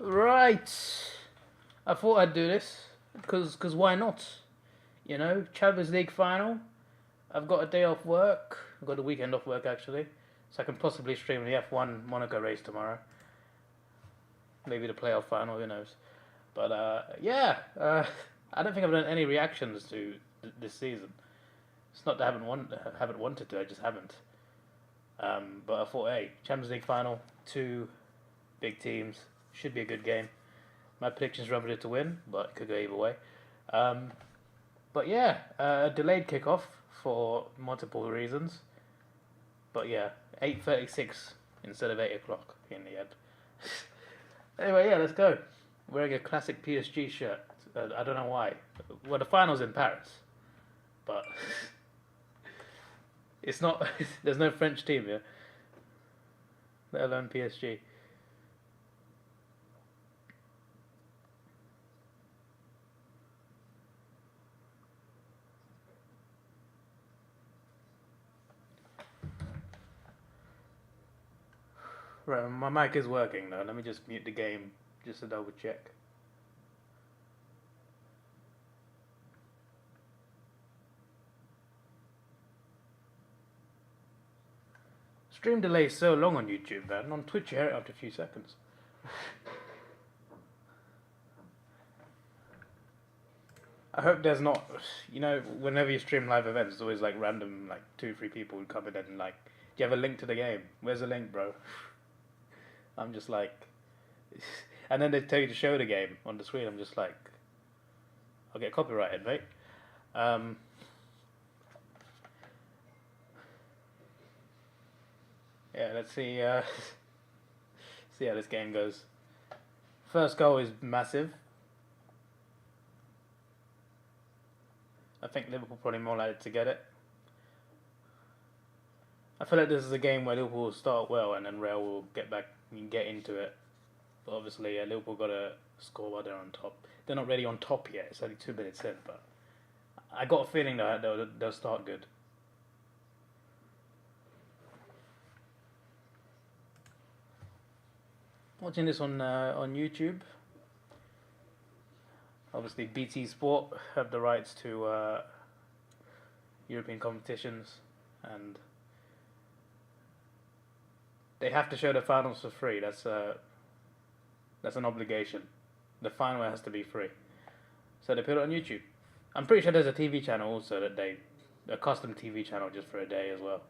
Right. I thought I'd do this because why not? You know, Champions League final. I've got a day off work. I've got the weekend off work actually, so I can possibly stream the F1 Monaco race tomorrow. Maybe the playoff final. Who knows? But yeah, I don't think I've done any reactions to this season. It's not that haven't wanted to. I just haven't. But I thought, hey, Champions League final, two big teams, should be a good game. My predictions were obviously to win, but it could go either way. But yeah, delayed kickoff for multiple reasons. But yeah, 8:36 instead of 8 o'clock in the end. Anyway, yeah, let's go. Wearing a classic PSG shirt. I don't know why. Well, the final's in Paris, but it's not. There's no French team here, let alone PSG. Right, my mic is working though. Let me just mute the game just to double check. Stream delay is so long on YouTube, man. On Twitch, you hear it after a few seconds. I hope there's not, you know, whenever you stream live events, there's always like random, like 2, 3 people who come in and like, do you have a link to the game? Where's the link, bro? I'm just like, and then they tell you to show the game on the screen. I'm just like, I'll get copyrighted, mate. Yeah, let's see. See how this game goes. First goal is massive. I think Liverpool probably more likely to get it. I feel like this is a game where Liverpool will start well and then Real will get into it. But obviously, Liverpool got to score while they're on top. They're not really on top yet. It's only 2 minutes in, but I got a feeling that they'll start good. Watching this on YouTube. Obviously, BT Sport have the rights to European competitions, and they have to show the finals for free. That's an obligation. The final has to be free, so they put it on YouTube. I'm pretty sure there's a TV channel also a custom TV channel just for a day as well.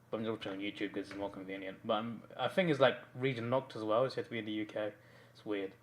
But I'm just watching on YouTube because it's more convenient. But I think it's like region locked as well. So you have to be in the UK. It's weird.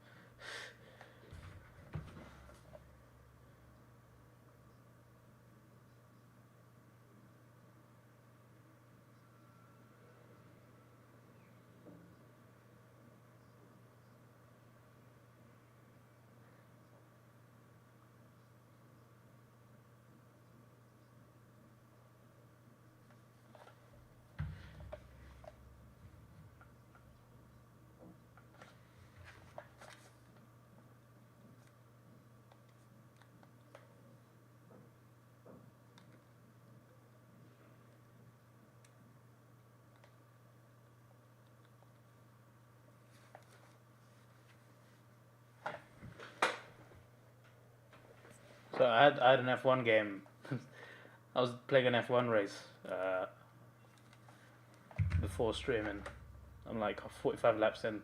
So I had an F1 game. I was playing an F1 race before streaming. I'm like 45 laps in.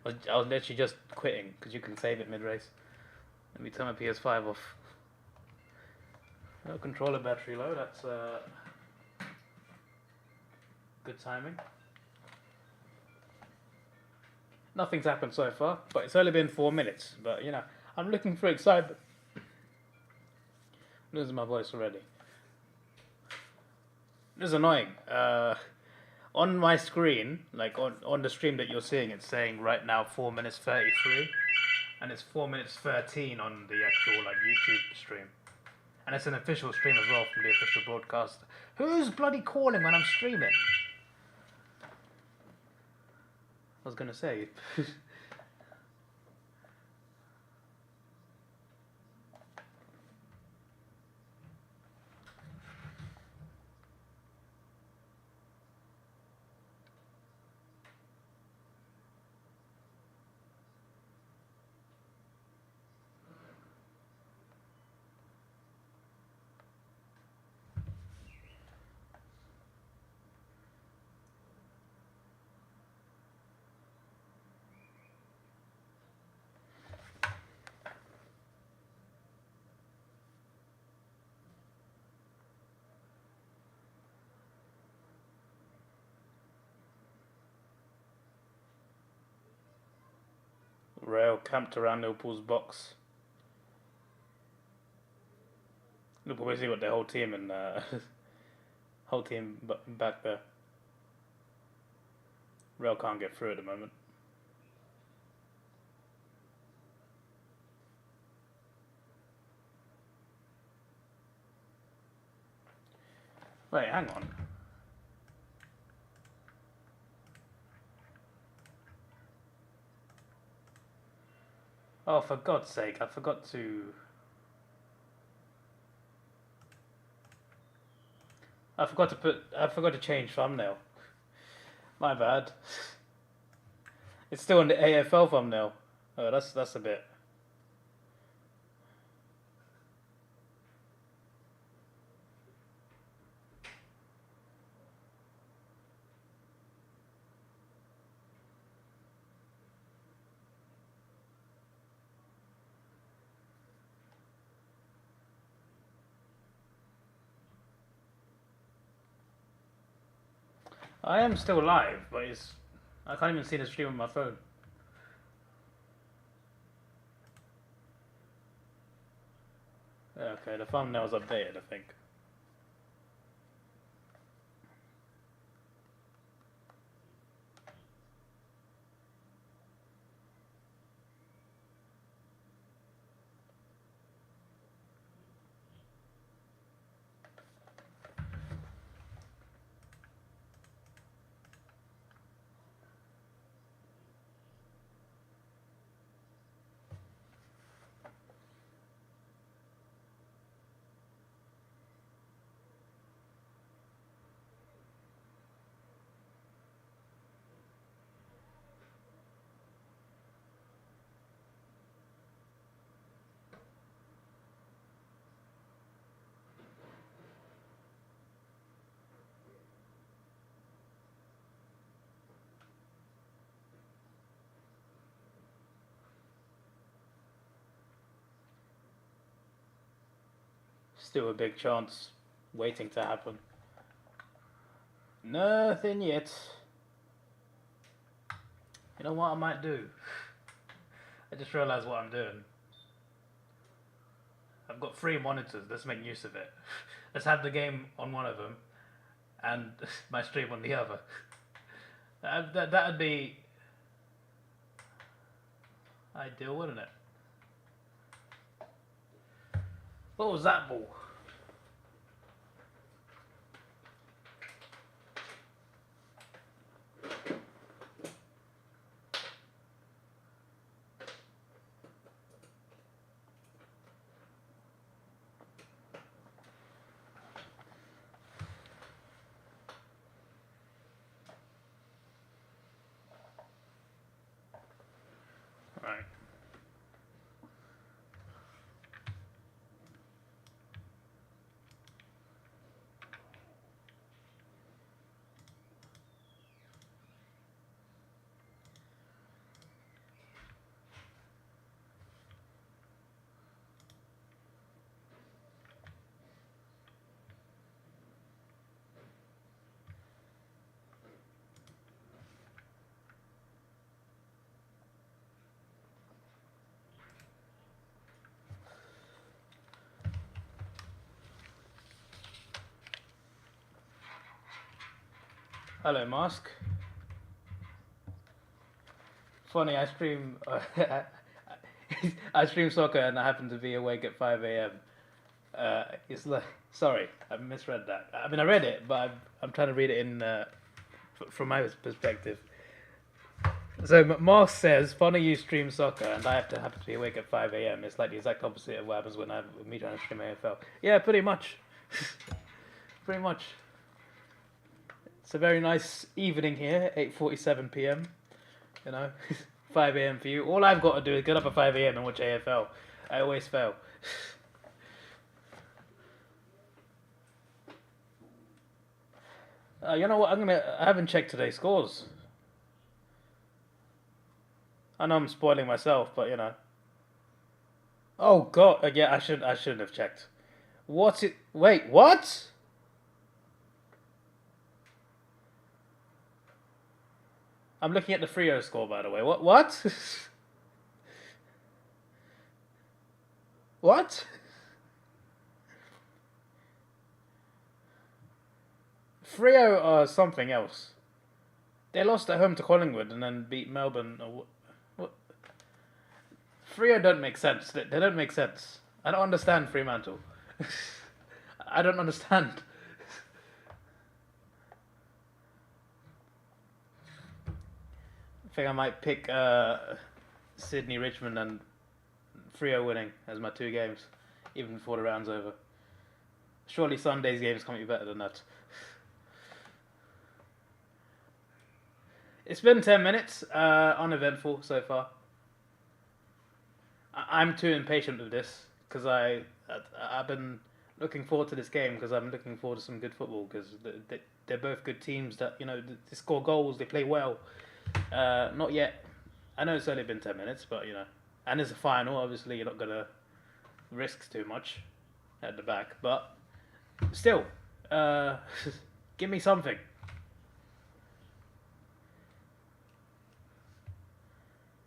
I was literally just quitting because you can save it mid-race. Let me turn my PS5 off. No controller battery low. That's good timing. Nothing's happened so far, but it's only been 4 minutes. But you know, I'm looking for excitement. Losing my voice already. This is annoying. On my screen, like on the stream that you're seeing, it's saying right now 4 minutes 33, and it's 4 minutes 13 on the actual like YouTube stream, and it's an official stream as well from the official broadcaster. Who's bloody calling when I'm streaming? I was gonna say. rail camped around Liverpool's box. Liverpool basically got their whole team in whole team back there. Rail can't get through at the moment. Wait, hang on. Oh, for God's sake, I forgot to... I forgot to change thumbnail. My bad. It's still in the AFL thumbnail. Oh, that's a bit... I am still live, but I can't even see the stream on my phone. Okay, the thumbnail's updated, I think. Still a big chance waiting to happen. Nothing yet. You know what I might do? I just realised what I'm doing. I've got 3 monitors, let's make use of it. Let's have the game on one of them and my stream on the other. That would be ideal, wouldn't it? What was that ball? Right. Hello, Mask. Funny, I stream I stream soccer and I happen to be awake at 5 a.m. It's like, sorry, I misread that. I mean, I read it, but I'm trying to read it in from my perspective. So Mask says, funny you stream soccer and I happen to be awake at 5 a.m. It's like the exact opposite of what happens when me trying to stream AFL. Yeah, pretty much. Pretty much. It's a very nice evening here, 8:47 p.m. You know, 5 a.m. for you. All I've got to do is get up at 5 a.m. and watch AFL. I always fail. You know what? I haven't checked today's scores. I know I'm spoiling myself, but you know. Oh God! Yeah, I shouldn't have checked. What's it? Wait, what? I'm looking at the Frio score, by the way. What? What? Freo are something else. They lost at home to Collingwood and then beat Melbourne. What? Freo don't make sense. They don't make sense. I don't understand Fremantle. I don't understand. I think I might pick Sydney, Richmond, and Freo winning as my 2 games, even before the round's over. Surely Sunday's games can't be better than that. It's been 10 minutes, uneventful so far. I'm too impatient with this because I've been looking forward to this game because I'm looking forward to some good football because they're both good teams that, you know, they score goals, they play well. Not yet. I know it's only been 10 minutes, but, you know, and it's a final. Obviously, you're not going to risk too much at the back, but still, give me something.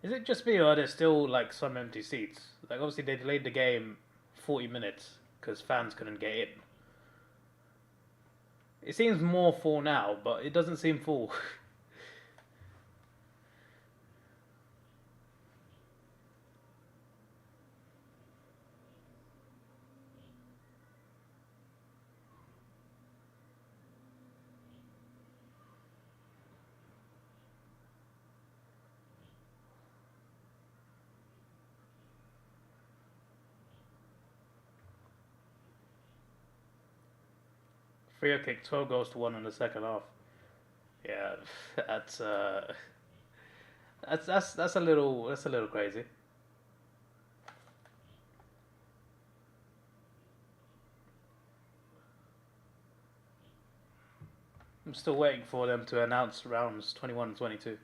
Is it just me or are there still like some empty seats? Like obviously they delayed the game 40 minutes because fans couldn't get in. It seems more full now, but it doesn't seem full. Freo kicked 12 goals to 1 in the second half. Yeah, that's a little crazy. I'm still waiting for them to announce rounds 21 and 22.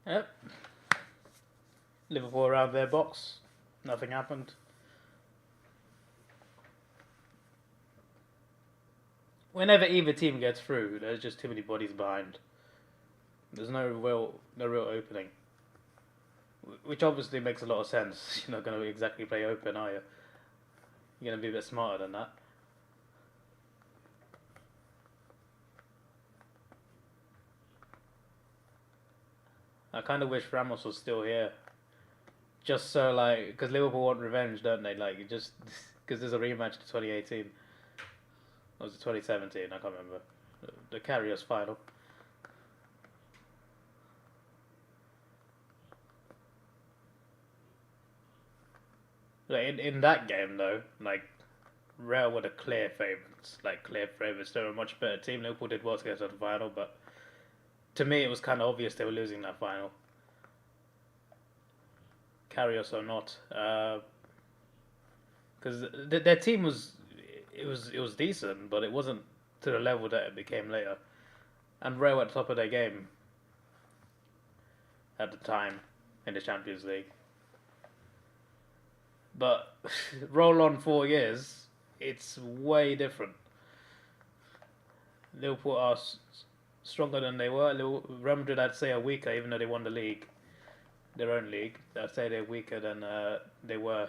Yep. Liverpool around their box. Nothing happened. Whenever either team gets through, there's just too many bodies behind. There's no real opening. Which obviously makes a lot of sense. You're not going to exactly play open, are you? You're going to be a bit smarter than that. I kind of wish Ramos was still here. Just so, like, because Liverpool want revenge, don't they? Like, just because there's a rematch to 2018. Or was it 2017? I can't remember. The Carriers final. Like, in that game, though, like, Real were the clear favourites. Like, clear favourites. They were a much better team. Liverpool did well to get to the final, but to me, it was kind of obvious they were losing that final. Carriers or not, because their team was decent, but it wasn't to the level that it became later. And Real at the top of their game at the time in the Champions League. But roll on 4 years, it's way different. Liverpool are stronger than they were. Real Madrid, I'd say, are weaker, even though they won the league, their own league. I'd say they're weaker than they were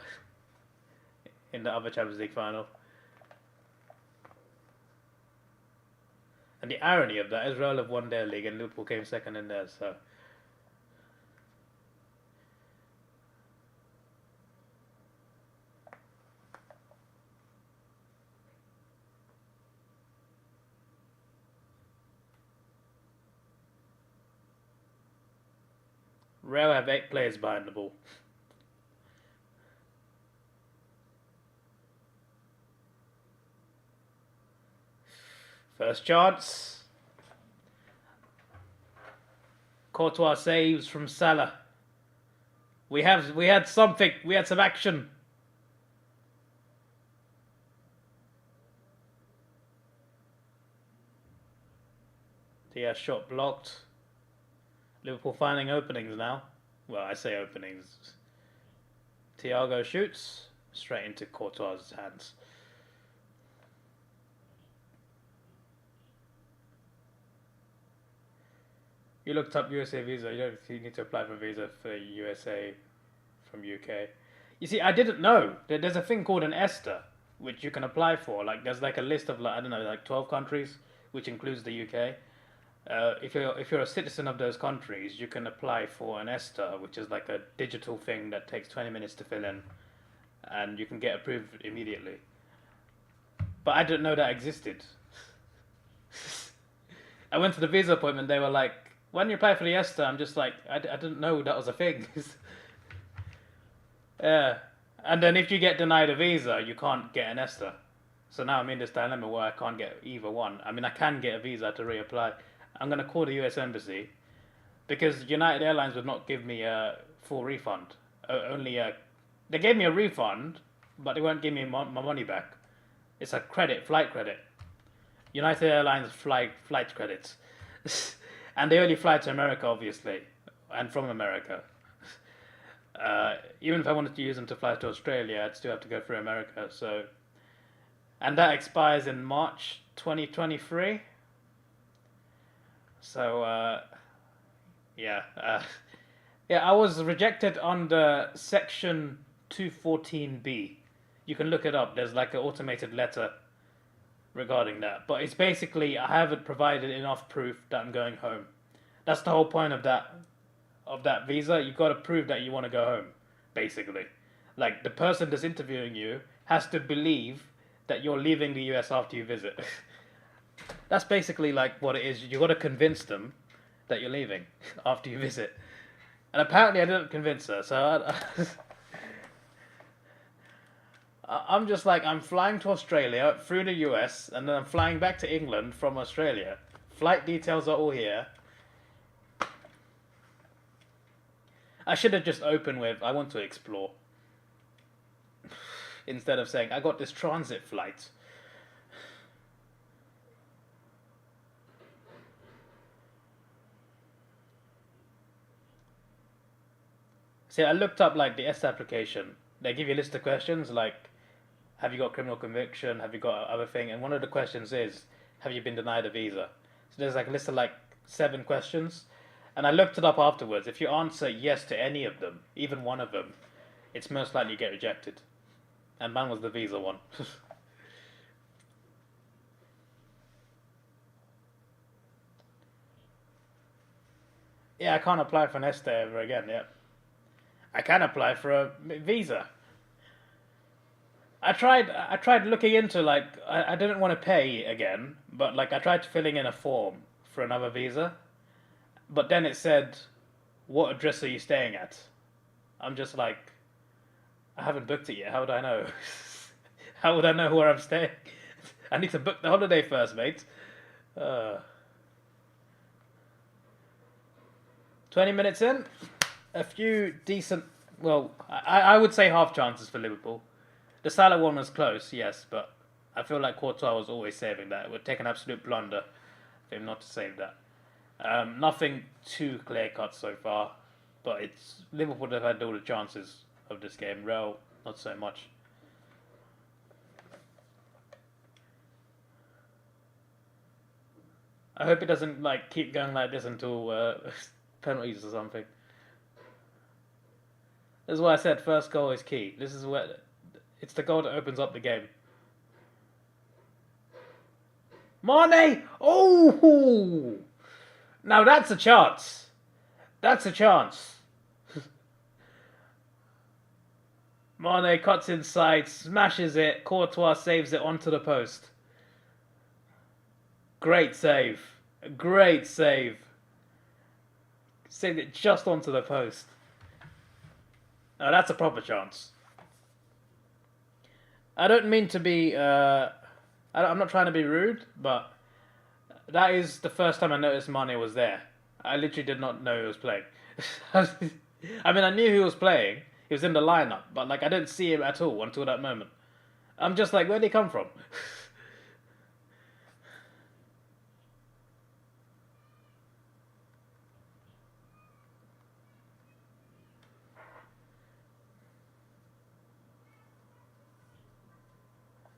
in the other Champions League final. And the irony of that is Real have won their league and Liverpool came second in theirs. So Real have 8 players behind the ball. First chance. Courtois saves from Salah. We had something. We had some action. Diaz shot blocked. Liverpool finding openings now. Well, I say openings. Thiago shoots straight into Courtois' hands. You looked up USA visa. You need to apply for a visa for USA from UK. You see, I didn't know. There's a thing called an ESTA, which you can apply for. Like, there's like a list of, like, I don't know, like 12 countries, which includes the UK. If you're a citizen of those countries, you can apply for an ESTA, which is like a digital thing that takes 20 minutes to fill in, and you can get approved immediately. But I didn't know that existed. I went to the visa appointment. They were like, "When you apply for the ESTA," I'm just like, I didn't know that was a thing. Yeah, and then if you get denied a visa, you can't get an ESTA. So now I'm in this dilemma where I can't get either one. I mean, I can get a visa to reapply. I'm going to call the US Embassy because United Airlines would not give me a full refund. They gave me a refund, but they won't give me my money back. It's a credit, flight credit. United Airlines flight credits. And they only fly to America, obviously, and from America. Even if I wanted to use them to fly to Australia, I'd still have to go through America. So, and that expires in March 2023. So, yeah, I was rejected under Section 214B. You can look it up. There's like an automated letter regarding that. But it's basically, I haven't provided enough proof that I'm going home. That's the whole point of that visa. You've got to prove that you want to go home, basically. Like, the person that's interviewing you has to believe that you're leaving the US after you visit. That's basically like what it is. You got to convince them that you're leaving after you visit. And apparently I didn't convince her. So I'm just like, I'm flying to Australia through the US, and then I'm flying back to England from Australia. Flight details are all here. I should have just opened with, I want to explore. Instead of saying, I got this transit flight. See, I looked up like the ESTA application. They give you a list of questions like, have you got criminal conviction? Have you got other thing? And one of the questions is, have you been denied a visa? So there's like a list of like 7 questions. And I looked it up afterwards. If you answer yes to any of them, even one of them, it's most likely you get rejected. And mine was the visa one. Yeah, I can't apply for an ESTA ever again, yeah. I can apply for a visa. I tried looking into, like, I didn't want to pay again, but like I tried filling in a form for another visa, but then it said, what address are you staying at? I'm just like, I haven't booked it yet, how would I know? How would I know where I'm staying? I need to book the holiday first, mate. 20 minutes in, a few decent, well, I would say half chances for Liverpool. The Salah one was close, yes, but I feel like Courtois was always saving that. It would take an absolute blunder for him not to save that. Nothing too clear cut so far, but it's Liverpool that have had all the chances of this game. Real, not so much. I hope it doesn't like keep going like this until penalties or something. This is why I said first goal is key. This is where it's the goal that opens up the game. Mane! Oh! Now that's a chance. That's a chance. Mane cuts inside, smashes it. Courtois saves it onto the post. Great save. Great save. Saved it just onto the post. Oh, that's a proper chance. I don't mean to be. I'm not trying to be rude, but that is the first time I noticed Mane was there. I literally did not know he was playing. I mean, I knew he was playing. He was in the lineup, but like I didn't see him at all until that moment. I'm just like, where'd he come from?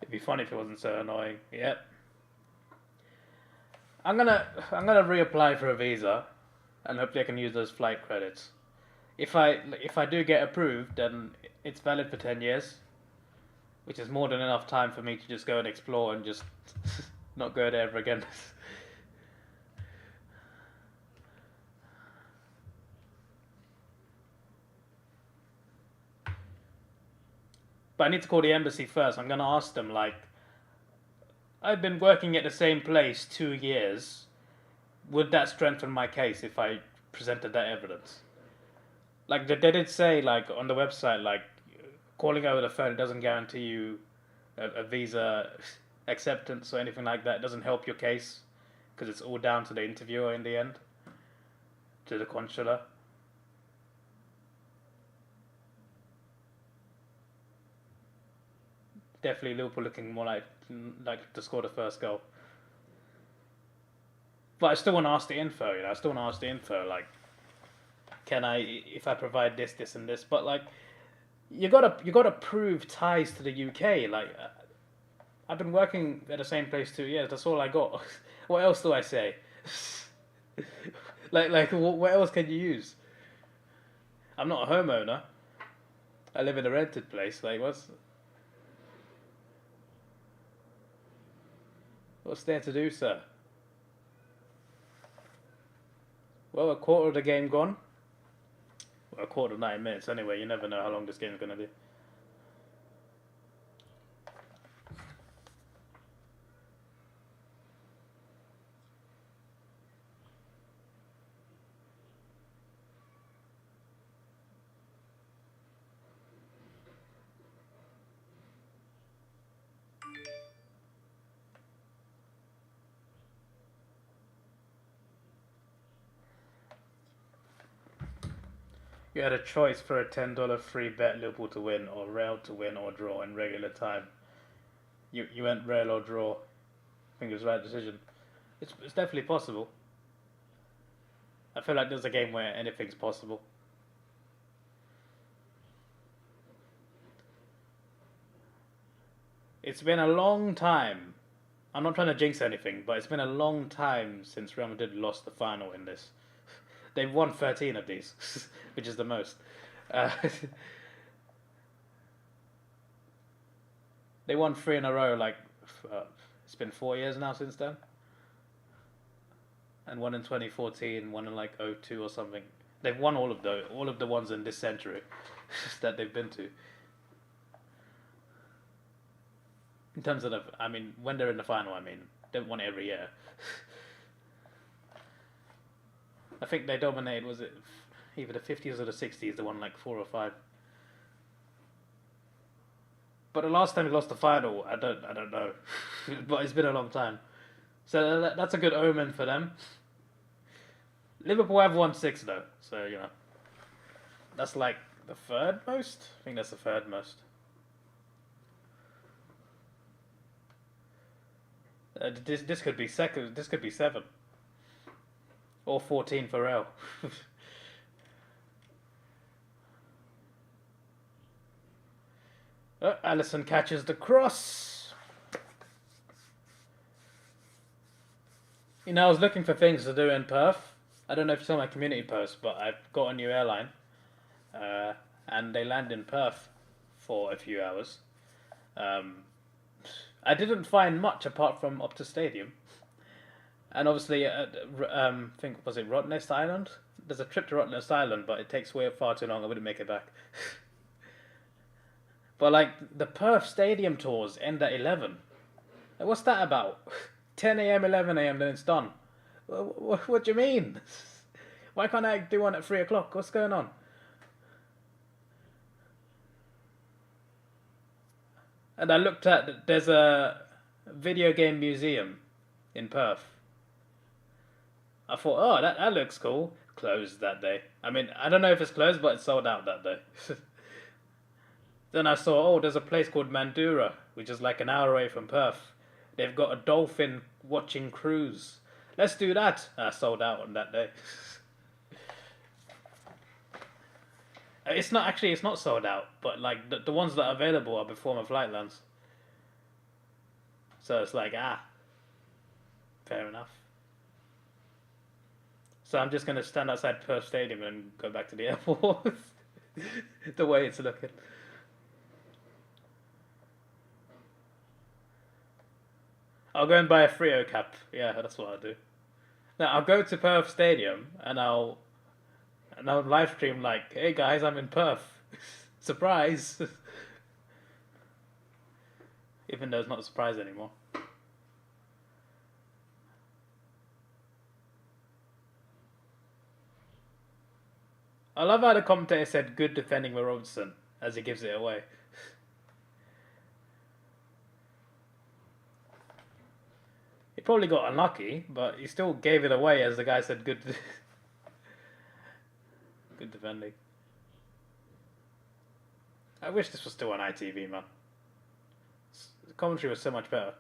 It'd be funny if it wasn't so annoying. Yep. I'm gonna reapply for a visa, and hopefully I can use those flight credits. If I do get approved, then it's valid for 10 years, which is more than enough time for me to just go and explore and just not go there ever again. But I need to call the embassy first. I'm gonna ask them, like, I've been working at the same place 2 years. Would that strengthen my case if I presented that evidence? Like, they did say, like, on the website, like, calling over the phone doesn't guarantee you a visa acceptance or anything like that. It doesn't help your case, because it's all down to the interviewer in the end, to the consular. Definitely Liverpool looking more like to score the first goal. But I still want to ask the info, you know. I still want to ask the info, like, can I, if I provide this, this, and this? But like, you gotta prove ties to the UK. Like, I've been working at the same place 2 years. That's all I got. What else do I say? like, what else can you use? I'm not a homeowner. I live in a rented place. Like, what's there to do, sir? Well, a quarter of the game gone. Well, a quarter of 90 minutes anyway. You never know how long this game's going to be. You had a choice for a $10 free bet: Liverpool to win, or Real to win or draw in regular time. You went Real or draw. I think it was the right decision. It's definitely possible. I feel like there's a game where anything's possible. It's been a long time. I'm not trying to jinx anything, but it's been a long time since Real Madrid lost the final in this. They've won 13 of these, which is the most. They won 3 in a row, like, it's been 4 years now since then. And one in 2014, one in like 02 or something. They've won all of the ones in this century that they've been to. In terms of I mean, when they're in the final, I mean, they've won it every year. I think they dominated, was it either the 50s or the 60s, they won like 4 or 5. But the last time we lost the final, I don't know. But it's been a long time. So that's a good omen for them. Liverpool have won 6 though, so you know. That's like the third most? I think that's the third most. This could be second, this could be 7. Or 14 for Real. Alisson catches the cross. You know, I was looking for things to do in Perth. I don't know if you saw my community post, but I've got a new airline. And they land in Perth for a few hours. I didn't find much apart from Optus Stadium. And obviously, I think, was it Rottnest Island? There's a trip to Rottnest Island, but it takes way far too long. I wouldn't make it back. But like, the Perth Stadium tours end at 11. Like, what's that about? 10 a.m., 11 a.m., then it's done. What do you mean? Why can't I do one at 3 o'clock? What's going on? And I looked at, there's a video game museum in Perth. I thought, oh, that looks cool. Closed that day. I mean, I don't know if it's closed, but it's sold out that day. Then I saw, oh, there's a place called Mandurah, which is like an hour away from Perth. They've got a dolphin watching cruise. Let's do that. Sold out on that day. It's not sold out, but like the ones that are available are before my flight lands. So it's like, fair enough. So I'm just gonna stand outside Perth Stadium and go back to the airport. The way it's looking. I'll go and buy a Frio cap. Yeah, that's what I'll do. Now I'll go to Perth Stadium and I'll live stream like, hey guys, I'm in Perth. Surprise. Even though it's not a surprise anymore. I love how the commentator said good defending by Robertson as he gives it away. He probably got unlucky, but he still gave it away as the guy said good good defending. I wish this was still on ITV, man. The commentary was so much better.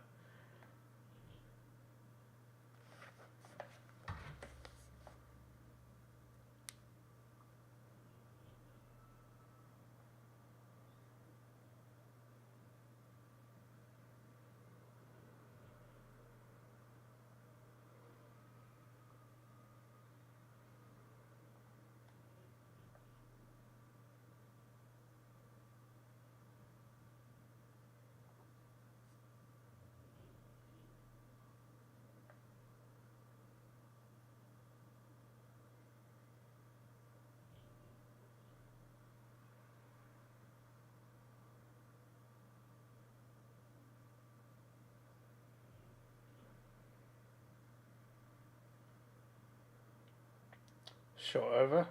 Short over.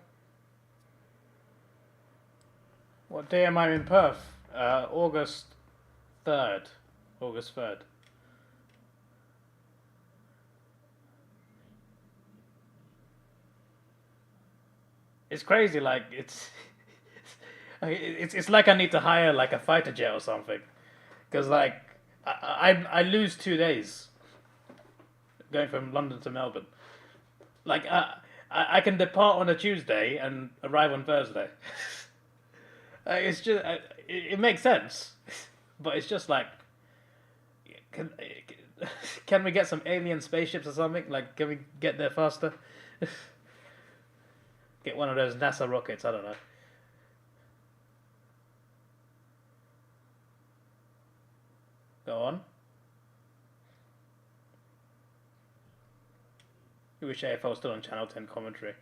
What day am I in Perth? August 3rd. August 3rd. It's crazy, like, it's like I need to hire, like, a fighter jet or something. Because, like, I lose 2 days going from London to Melbourne. Like, I can depart on a Tuesday and arrive on Thursday. It's just, it makes sense. But it's just like, can we get some alien spaceships or something? Like, can we get there faster? Get one of those NASA rockets, I don't know. Go on. I wish AFL was still on Channel 10 commentary.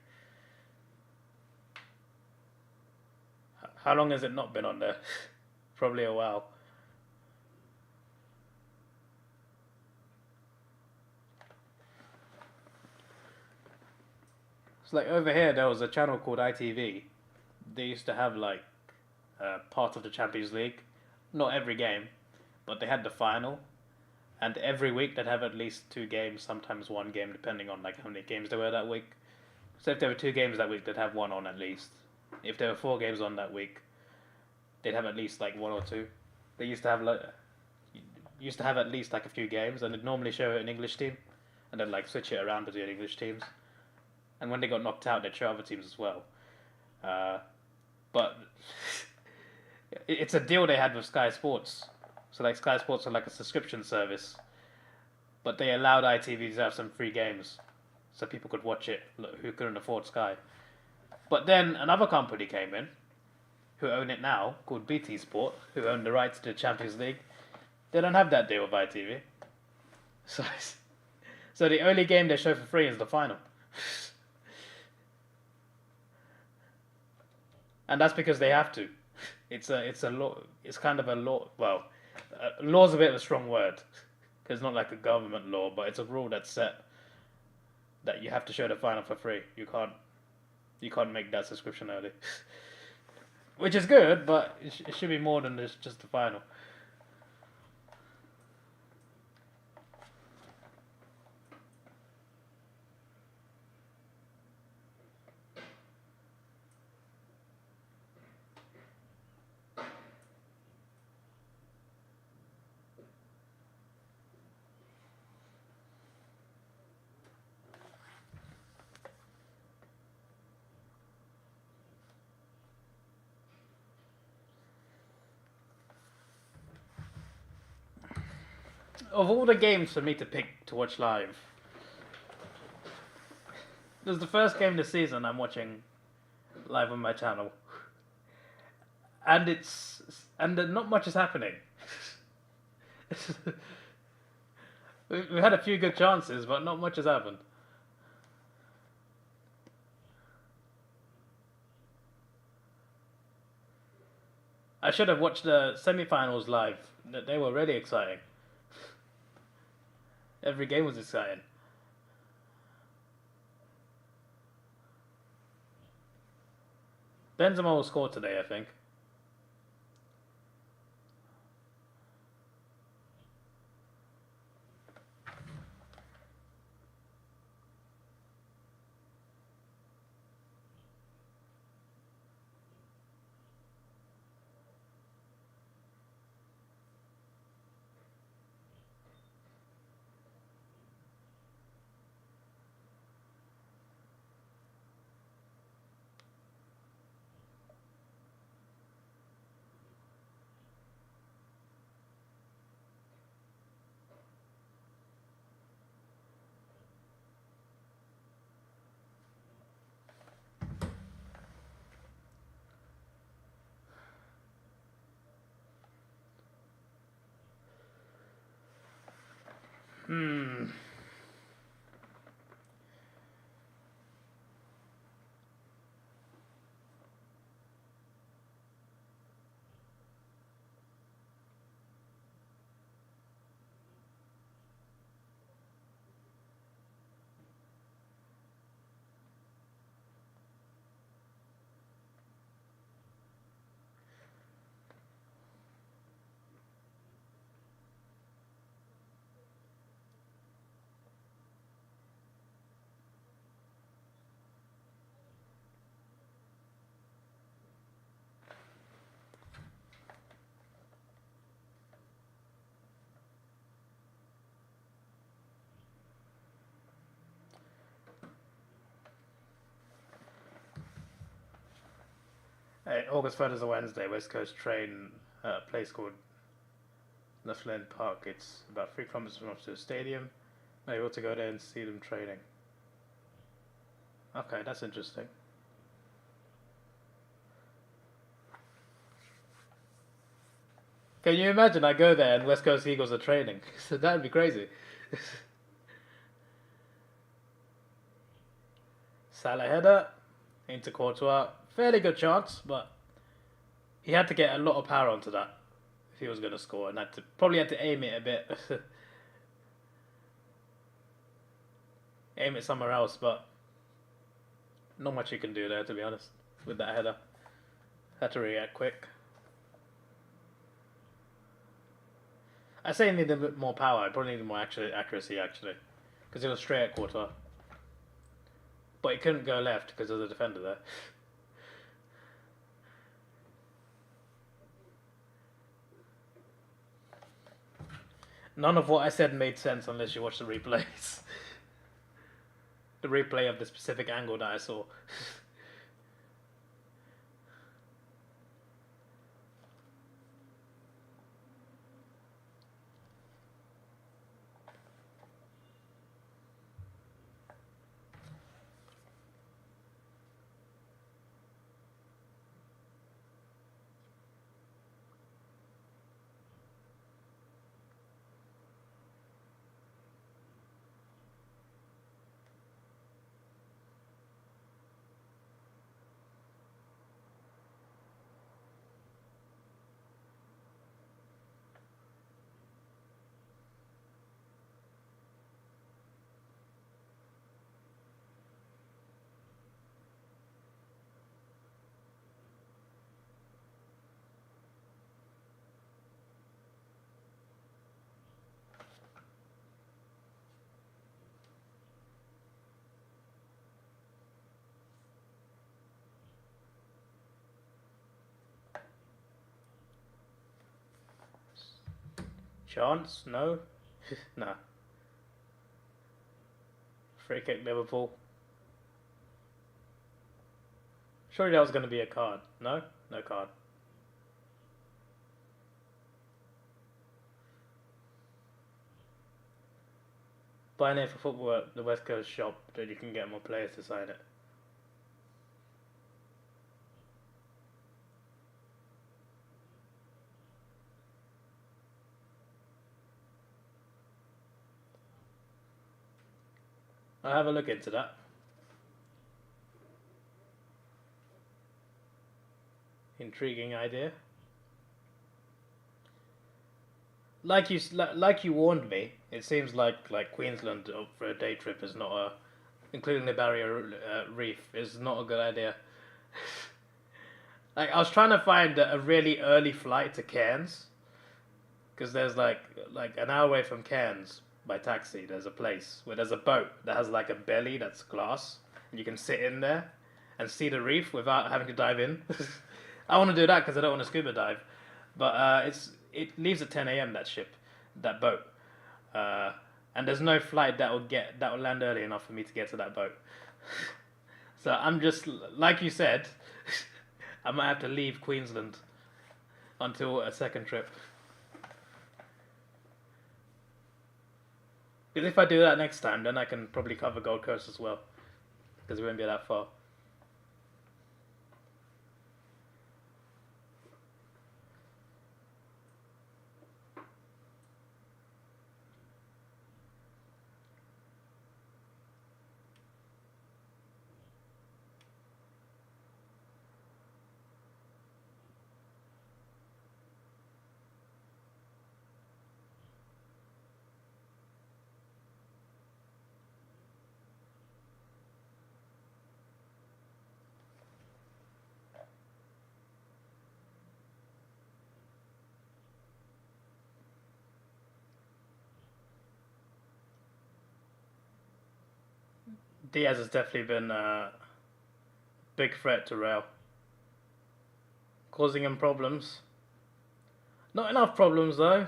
How long has it not been on there? Probably a while. It's like over here there was a channel called ITV. They used to have like part of the Champions League. Not every game, but they had the final. And every week they'd have at least 2 games, sometimes 1 game, depending on like how many games there were that week. So if there were 2 games that week, they'd have 1 on at least. If there were 4 games on that week, they'd have at least like 1 or 2. They used to have at least like a few games, and they'd normally show an English team, and then like switch it around between English teams. And when they got knocked out, they'd show other teams as well. But it's a deal they had with Sky Sports. So like Sky Sports are like a subscription service, but they allowed ITV to have some free games, so people could watch it who couldn't afford Sky. But then another company came in, who own it now, called BT Sport, who own the rights to the Champions League. They don't have that deal with ITV. So the only game they show for free is the final. And that's because they have to. It's a law. It's kind of a law. Well, law's a bit of a strong word, because it's not like a government law, but it's a rule that's set that you have to show the final for free. You can't You can't make that subscription early. Which is good, but it should be more than this, just the final. Of all the games for me to pick to watch live, this is the first game this season I'm watching live on my channel, and not much is happening. We've had a few good chances, but not much has happened. I should have watched the semi-finals live. They were really exciting. Every game was exciting. Benzema will score today, I think. Hmm. August 3rd is a Wednesday. West Coast train at a place called Flint Park. It's about 3 kilometers from the stadium. I'm able to go there and see them training. Okay, that's interesting. Can you imagine I go there and West Coast Eagles are training? So that'd be crazy. Salah header into Courtois. Fairly good chance, but he had to get a lot of power onto that if he was going to score, and probably had to aim it a bit. Aim it somewhere else, but not much you can do there, to be honest, with that header. Had to react quick. I say he needed a bit more power. I probably needed more accuracy, actually, because it was straight at Courtois. But he couldn't go left because of the defender there. None of what I said made sense unless you watch the replays. The replay of the specific angle that I saw. chance? No? No. Free kick Liverpool. Surely that was going to be a card. No? No card. Buy an for football at the West Coast shop, then you can get more players to sign it. I'll have a look into that. Intriguing idea. Like you warned me, it seems like Queensland for a day trip is not a, including the Barrier Reef, is not a good idea. Like I was trying to find a really early flight to Cairns, because there's like an hour away from Cairns by taxi. There's a place where there's a boat that has like a belly that's glass, and you can sit in there and see the reef without having to dive in. I want to do that because I don't want to scuba dive, but it leaves at 10 a.m. that boat, and there's no flight that will land early enough for me to get to that boat. So I'm just like you said, I might have to leave Queensland until a second trip. Because if I do that next time, then I can probably cover Gold Coast as well, because it won't be that far. Diaz has definitely been a big threat to Real, causing him problems. Not enough problems though.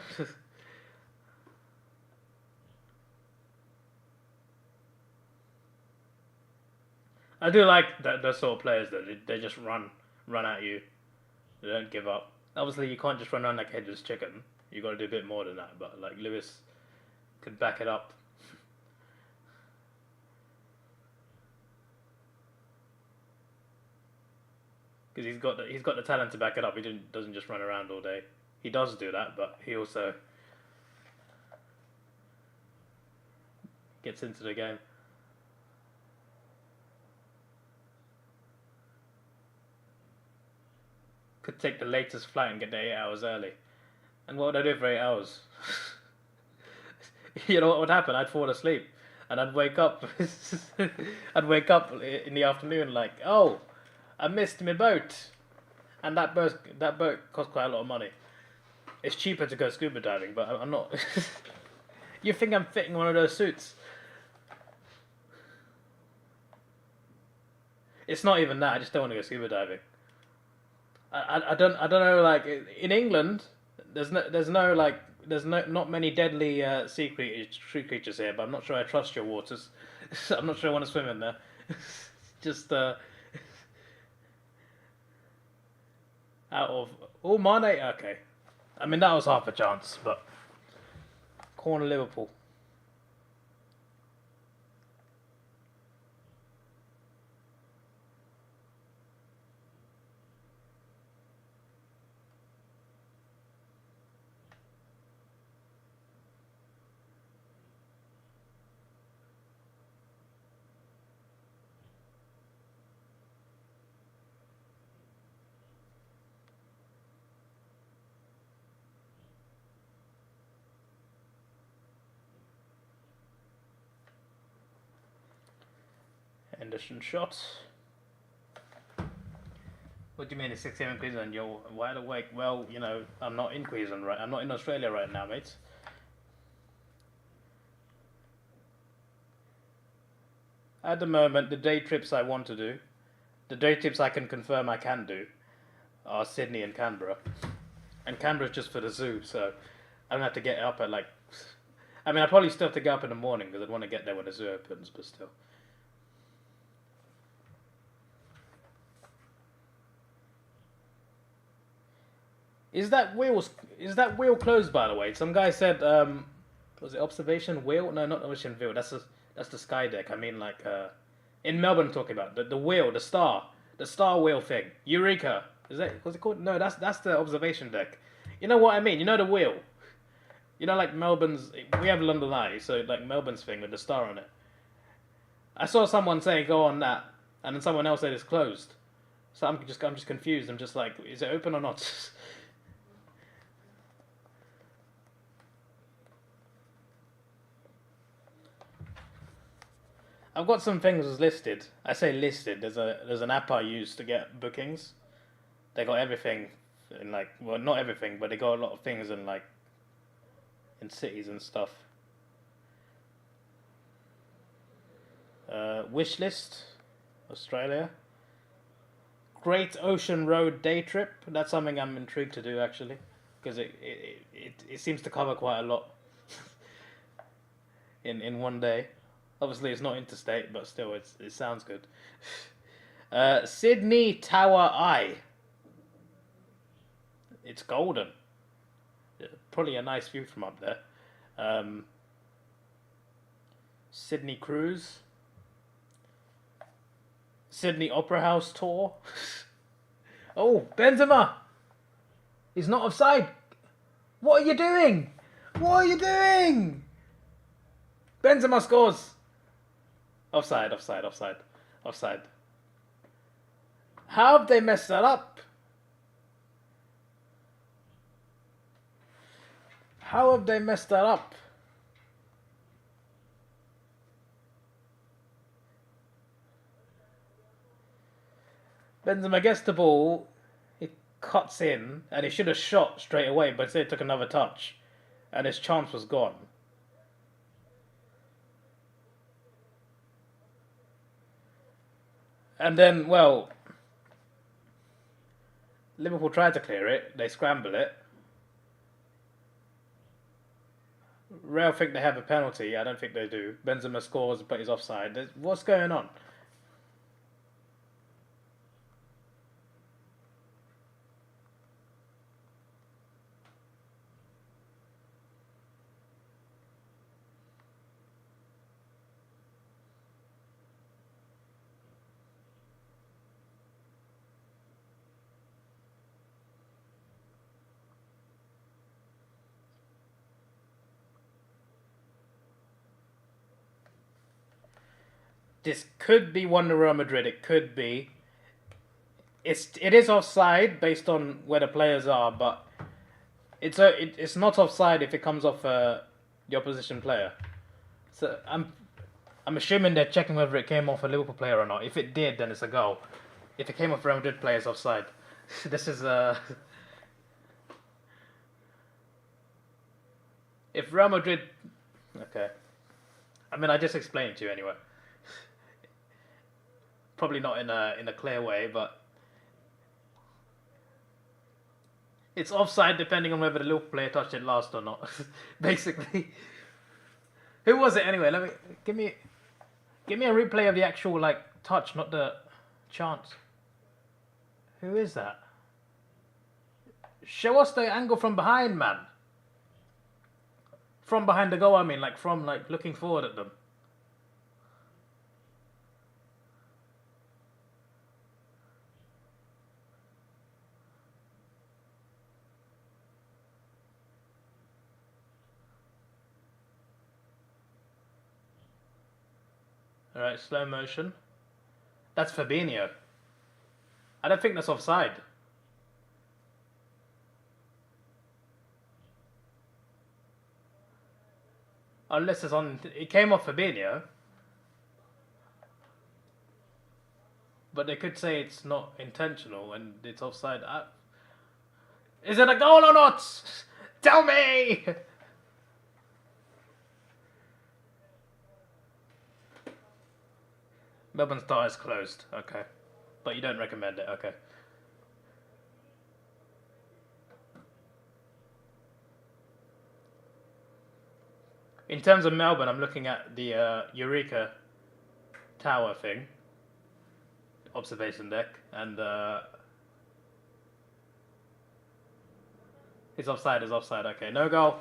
I do like those sort of players that they just run at you. They don't give up. Obviously, you can't just run around like a headless chicken. You got to do a bit more than that. But like Lewis could back it up. Because he's got the talent to back it up. He doesn't just run around all day. He does do that, but he also gets into the game. Could take the latest flight and get there 8 hours early. And what would I do for 8 hours? You know what would happen? I'd fall asleep, and I'd wake up. I'd wake up in the afternoon like, oh, I missed my boat, and that boat cost quite a lot of money. It's cheaper to go scuba diving, but I'm not. You think I'm fitting one of those suits? It's not even that. I just don't want to go scuba diving. I don't know. Like in England, there's not many deadly sea creatures here, but I'm not sure I trust your waters. I'm not sure I want to swim in there. Just out of Mane. Okay, I mean that was half a chance, but corner Liverpool. Henderson shot. What do you mean it's 6 a.m. in Queensland? You're wide awake. Well, you know, I'm not in Queensland right. I'm not in Australia right now, mate. At the moment, the day trips I want to do, the day trips I can confirm I can do, are Sydney and Canberra. And Canberra's just for the zoo, so I'm gonna have to get up at like. I mean, I probably still have to get up in the morning because I'd want to get there when the zoo opens, but still. Is that wheel closed, by the way? Some guy said, was it observation wheel? No, not observation wheel. That's the sky deck. I mean, like in Melbourne, I'm talking about the wheel, the star wheel thing. Eureka. Is that what's it called? No, that's the observation deck. You know what I mean? You know the wheel. You know, like Melbourne's. We have London Eye, so like Melbourne's thing with the star on it. I saw someone say go on that, and then someone else said it's closed. So I'm just confused. I'm just like, is it open or not? I've got some things listed. I say listed. There's an app I use to get bookings. They got everything in like, well, not everything, but they got a lot of things in like in cities and stuff. Wishlist, Australia. Great Ocean Road day trip. That's something I'm intrigued to do actually, because it seems to cover quite a lot in one day. Obviously, it's not interstate, but still, it sounds good. Sydney Tower Eye. It's golden. Probably a nice view from up there. Sydney Cruise. Sydney Opera House tour. Oh, Benzema! He's not offside. What are you doing? What are you doing? Benzema scores. Offside. How have they messed that up? How have they messed that up? Benzema gets the ball, he cuts in, and he should have shot straight away, but instead he took another touch, and his chance was gone. And then, well, Liverpool tried to clear it, they scramble it. Real think they have a penalty, I don't think they do. Benzema scores, but he's offside. What's going on? This could be one to Real Madrid. It could be. It is offside based on where the players are, but it's not offside if it comes off the opposition player. So I'm assuming they're checking whether it came off a Liverpool player or not. If it did, then it's a goal. If it came off Real Madrid player, it's offside. This is if Real Madrid, okay. I mean, I just explained it to you anyway. Probably not in a clear way, but it's offside depending on whether the Liverpool player touched it last or not. Basically, who was it anyway? Let me give me a replay of the actual like touch, not the chance. Who is that? Show us the angle from behind, man. From behind the goal, I mean, like from like looking forward at them. Alright, slow motion. That's Fabinho. I don't think that's offside. Unless it's on... It came off Fabinho. But they could say it's not intentional and it's offside. Is it a goal or not? Tell me! Melbourne Star is closed, okay. But you don't recommend it, okay. In terms of Melbourne, I'm looking at the Eureka Tower thing, observation deck, and it's offside. Okay, no goal.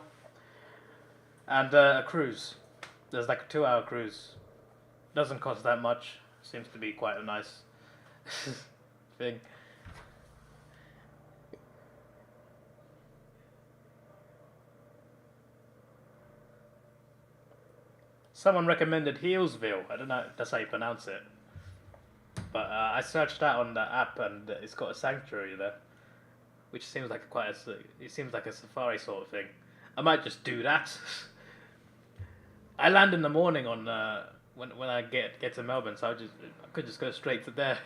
And a cruise. There's like a 2-hour cruise. Doesn't cost that much. Seems to be quite a nice thing. Someone recommended Healesville. I don't know if that's how you pronounce it. But I searched that on the app and it's got a sanctuary there. Which seems like it seems like a safari sort of thing. I might just do that. I land in the morning on when I get to Melbourne, so I could just go straight to there.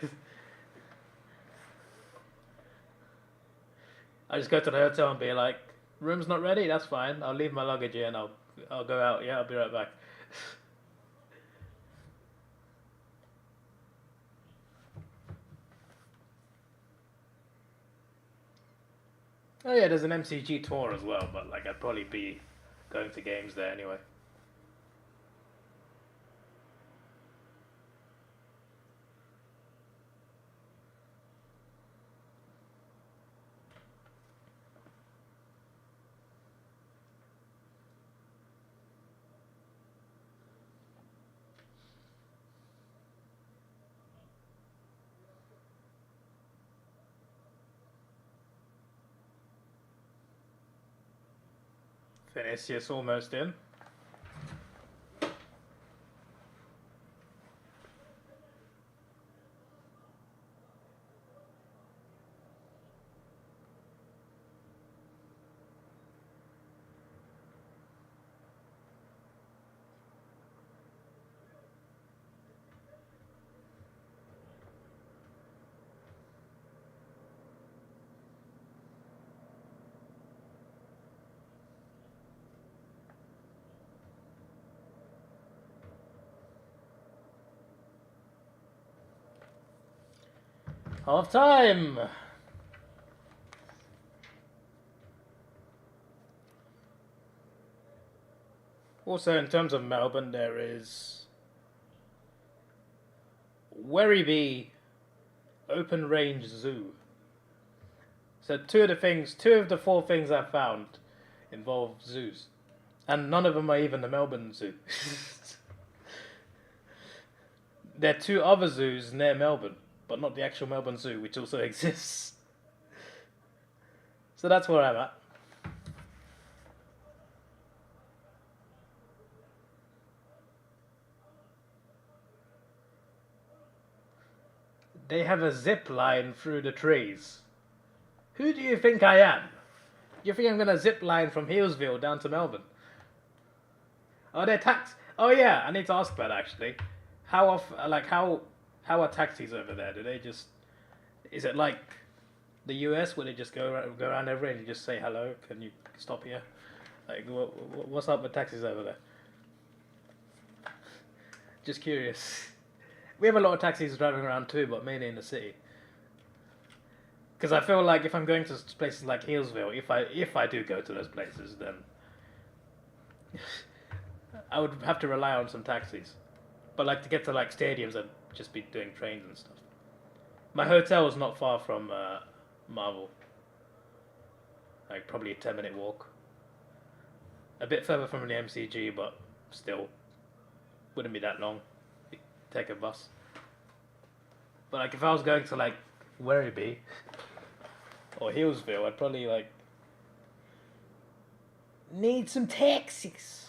I just go to the hotel and be like, room's not ready, that's fine. I'll leave my luggage here and I'll go out. Yeah, I'll be right back. Oh yeah, there's an MCG tour as well, but like I'd probably be going to games there anyway. Vinicius almost in. Half time. Also, in terms of Melbourne, there is Werribee Open Range Zoo. So two of the 4 things I found involve zoos, and none of them are even the Melbourne Zoo. There are 2 other zoos near Melbourne, but not the actual Melbourne Zoo, which also exists. So that's where I'm at. They have a zip line through the trees. Who do you think I am? You think I'm gonna zip line from Healesville down to Melbourne? Oh, they're Oh yeah, I need to ask that actually. How are taxis over there? Do they just? Is it like the US where they just go around everywhere and you just say hello? Can you stop here? Like what's up with taxis over there? Just curious. We have a lot of taxis driving around too, but mainly in the city. Because I feel like if I'm going to places like Healesville, if I do go to those places, then I would have to rely on some taxis. But like to get to like stadiums, I'd just be doing trains and stuff. My hotel is not far from Marvel. Like probably a 10-minute walk. A bit further from the MCG, but still wouldn't be that long. Take a bus. But like if I was going to like Werribee or Healesville, I'd probably like need some taxis.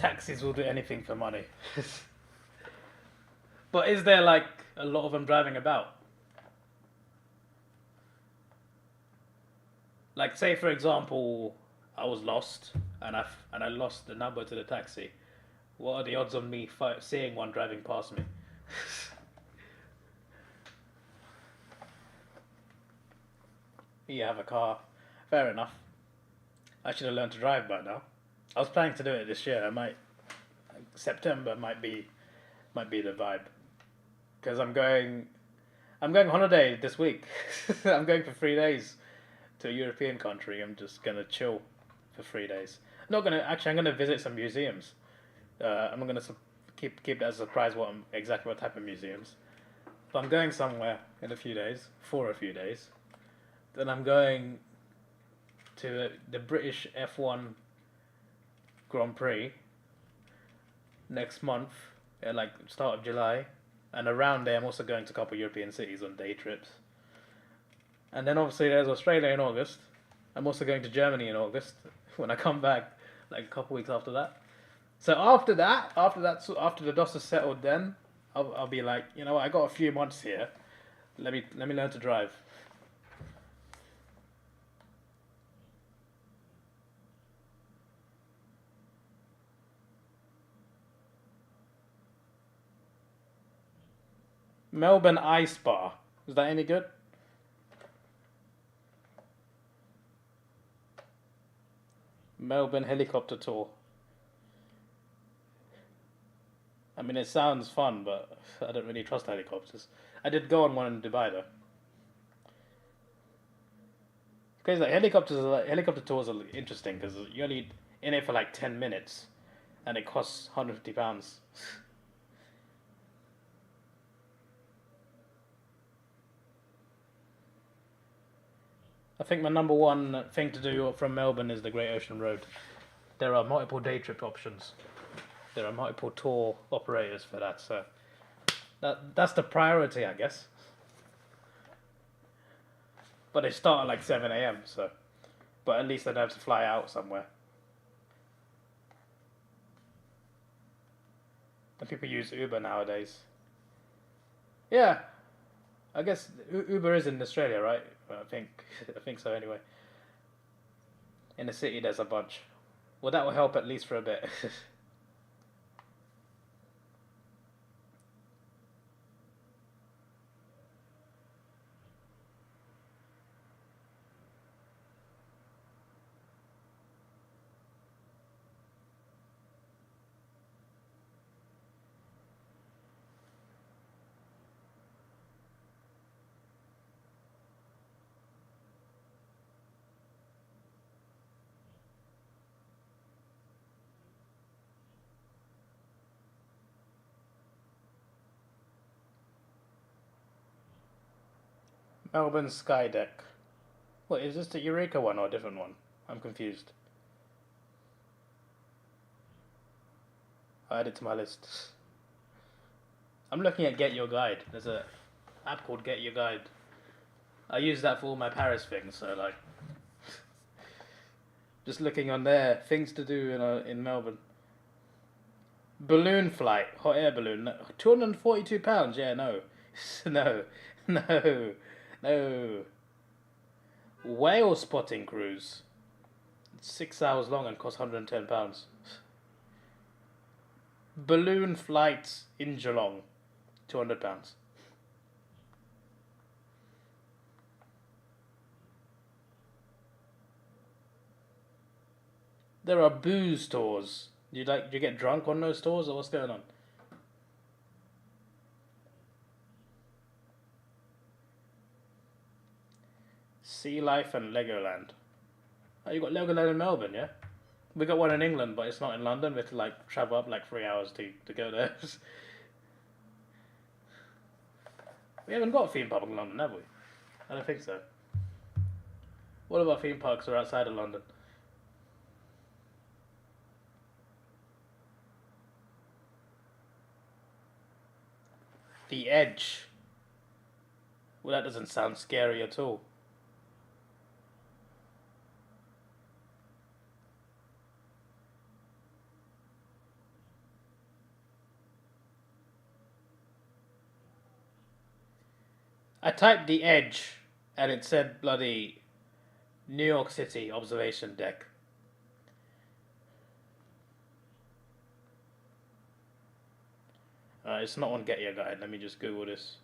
Taxis will do anything for money. But is there like a lot of them driving about? Like, say for example, I was lost and I lost the number to the taxi. What are the odds of me seeing one driving past me? You have a car. Fair enough. I should have learned to drive by now. I was planning to do it this year. September might be the vibe. Because I'm going on holiday this week. I'm going for 3 days to a European country. I'm just gonna chill for 3 days. I'm gonna visit some museums. I'm gonna keep that as a surprise exactly what type of museums. But I'm going somewhere in a few days, for a few days. Then I'm going to the British F1 Grand Prix next month, at like start of July. And around there, I'm also going to a couple of European cities on day trips. And then obviously there's Australia in August. I'm also going to Germany in August when I come back, like a couple of weeks after that. So after the dust is settled, then I'll be like, you know what, I got a few months here. Let me learn to drive. Melbourne Ice Bar. Is that any good? Melbourne helicopter tour. I mean, it sounds fun, but I don't really trust helicopters. I did go on one in Dubai though. Because like helicopter tours are interesting because you're only in it for like 10 minutes, and it costs £150. I think my number one thing to do from Melbourne is the Great Ocean Road. There are multiple day trip options. There are multiple tour operators for that, so that's the priority, I guess. But they start at like 7 a.m, so... But at least I don't have to fly out somewhere. And people use Uber nowadays. Yeah. I guess Uber is in Australia, right? I think so anyway. In the city there's a bunch. Well, that will help at least for a bit. Melbourne Skydeck. What, is this the Eureka one or a different one? I'm confused. I'll add it to my list. I'm looking at Get Your Guide. There's a app called Get Your Guide. I use that for all my Paris things, so like... Just looking on there, things to do in Melbourne. Balloon flight, hot air balloon. £242, yeah, no. No. Whale spotting cruise. It's 6 hours long and costs £110. Balloon flights in Geelong. £200. There are booze tours. Do you get drunk on those tours, or what's going on? Sea Life and Legoland. Oh, you got Legoland in Melbourne, yeah? We got one in England, but it's not in London. We have to like travel up like 3 hours to go there. We haven't got a theme park in London, have we? I don't think so. What about theme parks are outside of London? The Edge. Well, that doesn't sound scary at all. I typed the edge, and it said bloody New York City observation deck. It's not on Get Your Guide. Let me just Google this.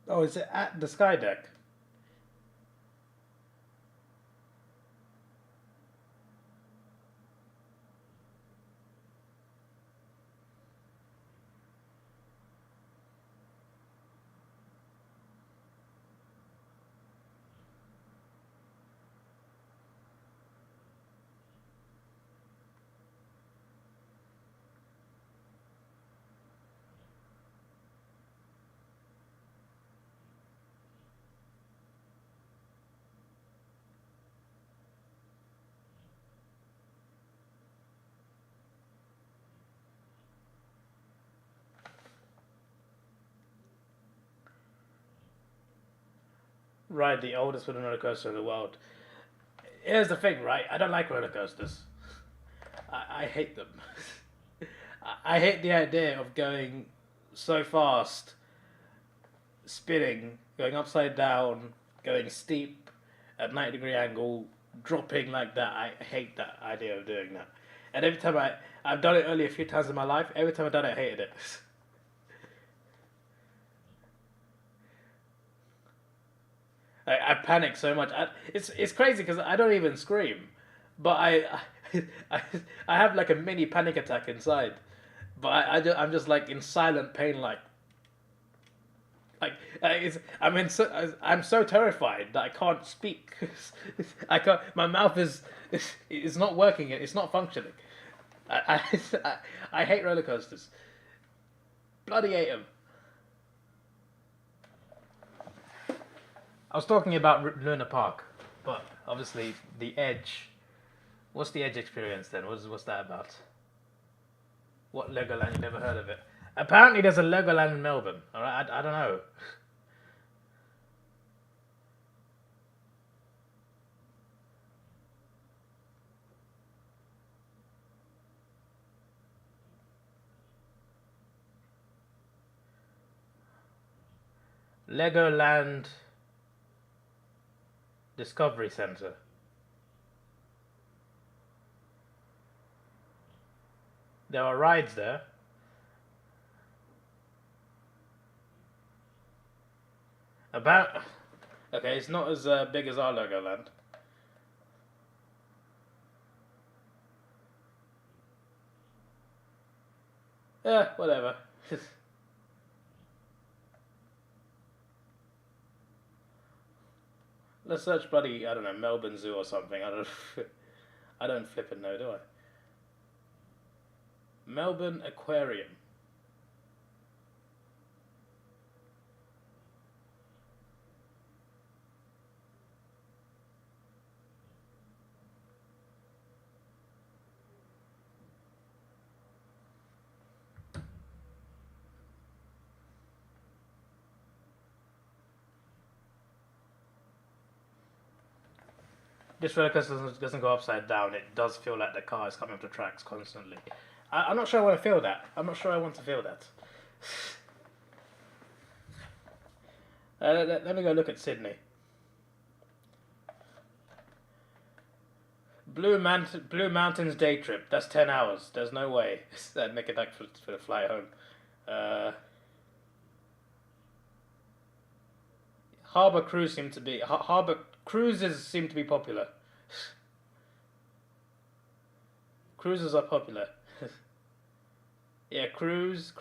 Oh, is it at the Sky Deck? Right, the oldest wooden roller coaster in the world. Here's the thing, right? I don't like roller coasters. I hate them. I hate the idea of going so fast, spinning, going upside down, going steep at 90-degree angle, dropping like that. I hate that idea of doing that. And every time I've done it only a few times in my life. Every time I've done it, I hated it. I panic so much. It's crazy because I don't even scream, but I I have like a mini panic attack inside. But I'm just like in silent pain, I'm so terrified that I can't speak. I can't. My mouth is not working. It's not functioning. I hate roller coasters. Bloody hate them. I was talking about Luna Park, but obviously the Edge. What's the Edge experience then? What's that about? What Legoland? You never heard of it? Apparently, there's a Legoland in Melbourne. All right, I don't know. Legoland Discovery Center. There are rides there. About okay, it's not as big as our Legoland. Yeah, whatever. Let's search bloody I don't know Melbourne Zoo or something. I don't flip it know, do I? Melbourne Aquarium. This roller coaster doesn't go upside down. It does feel like the car is coming off the tracks constantly. I'm not sure I want to feel that. I'm not sure I want to feel that. Let me go look at Sydney. Blue Mountains day trip. That's 10 hours. There's no way. That'd make it back for the flight home. Harbour cruises seem to be popular. Cruises are popular. Yeah, cruise.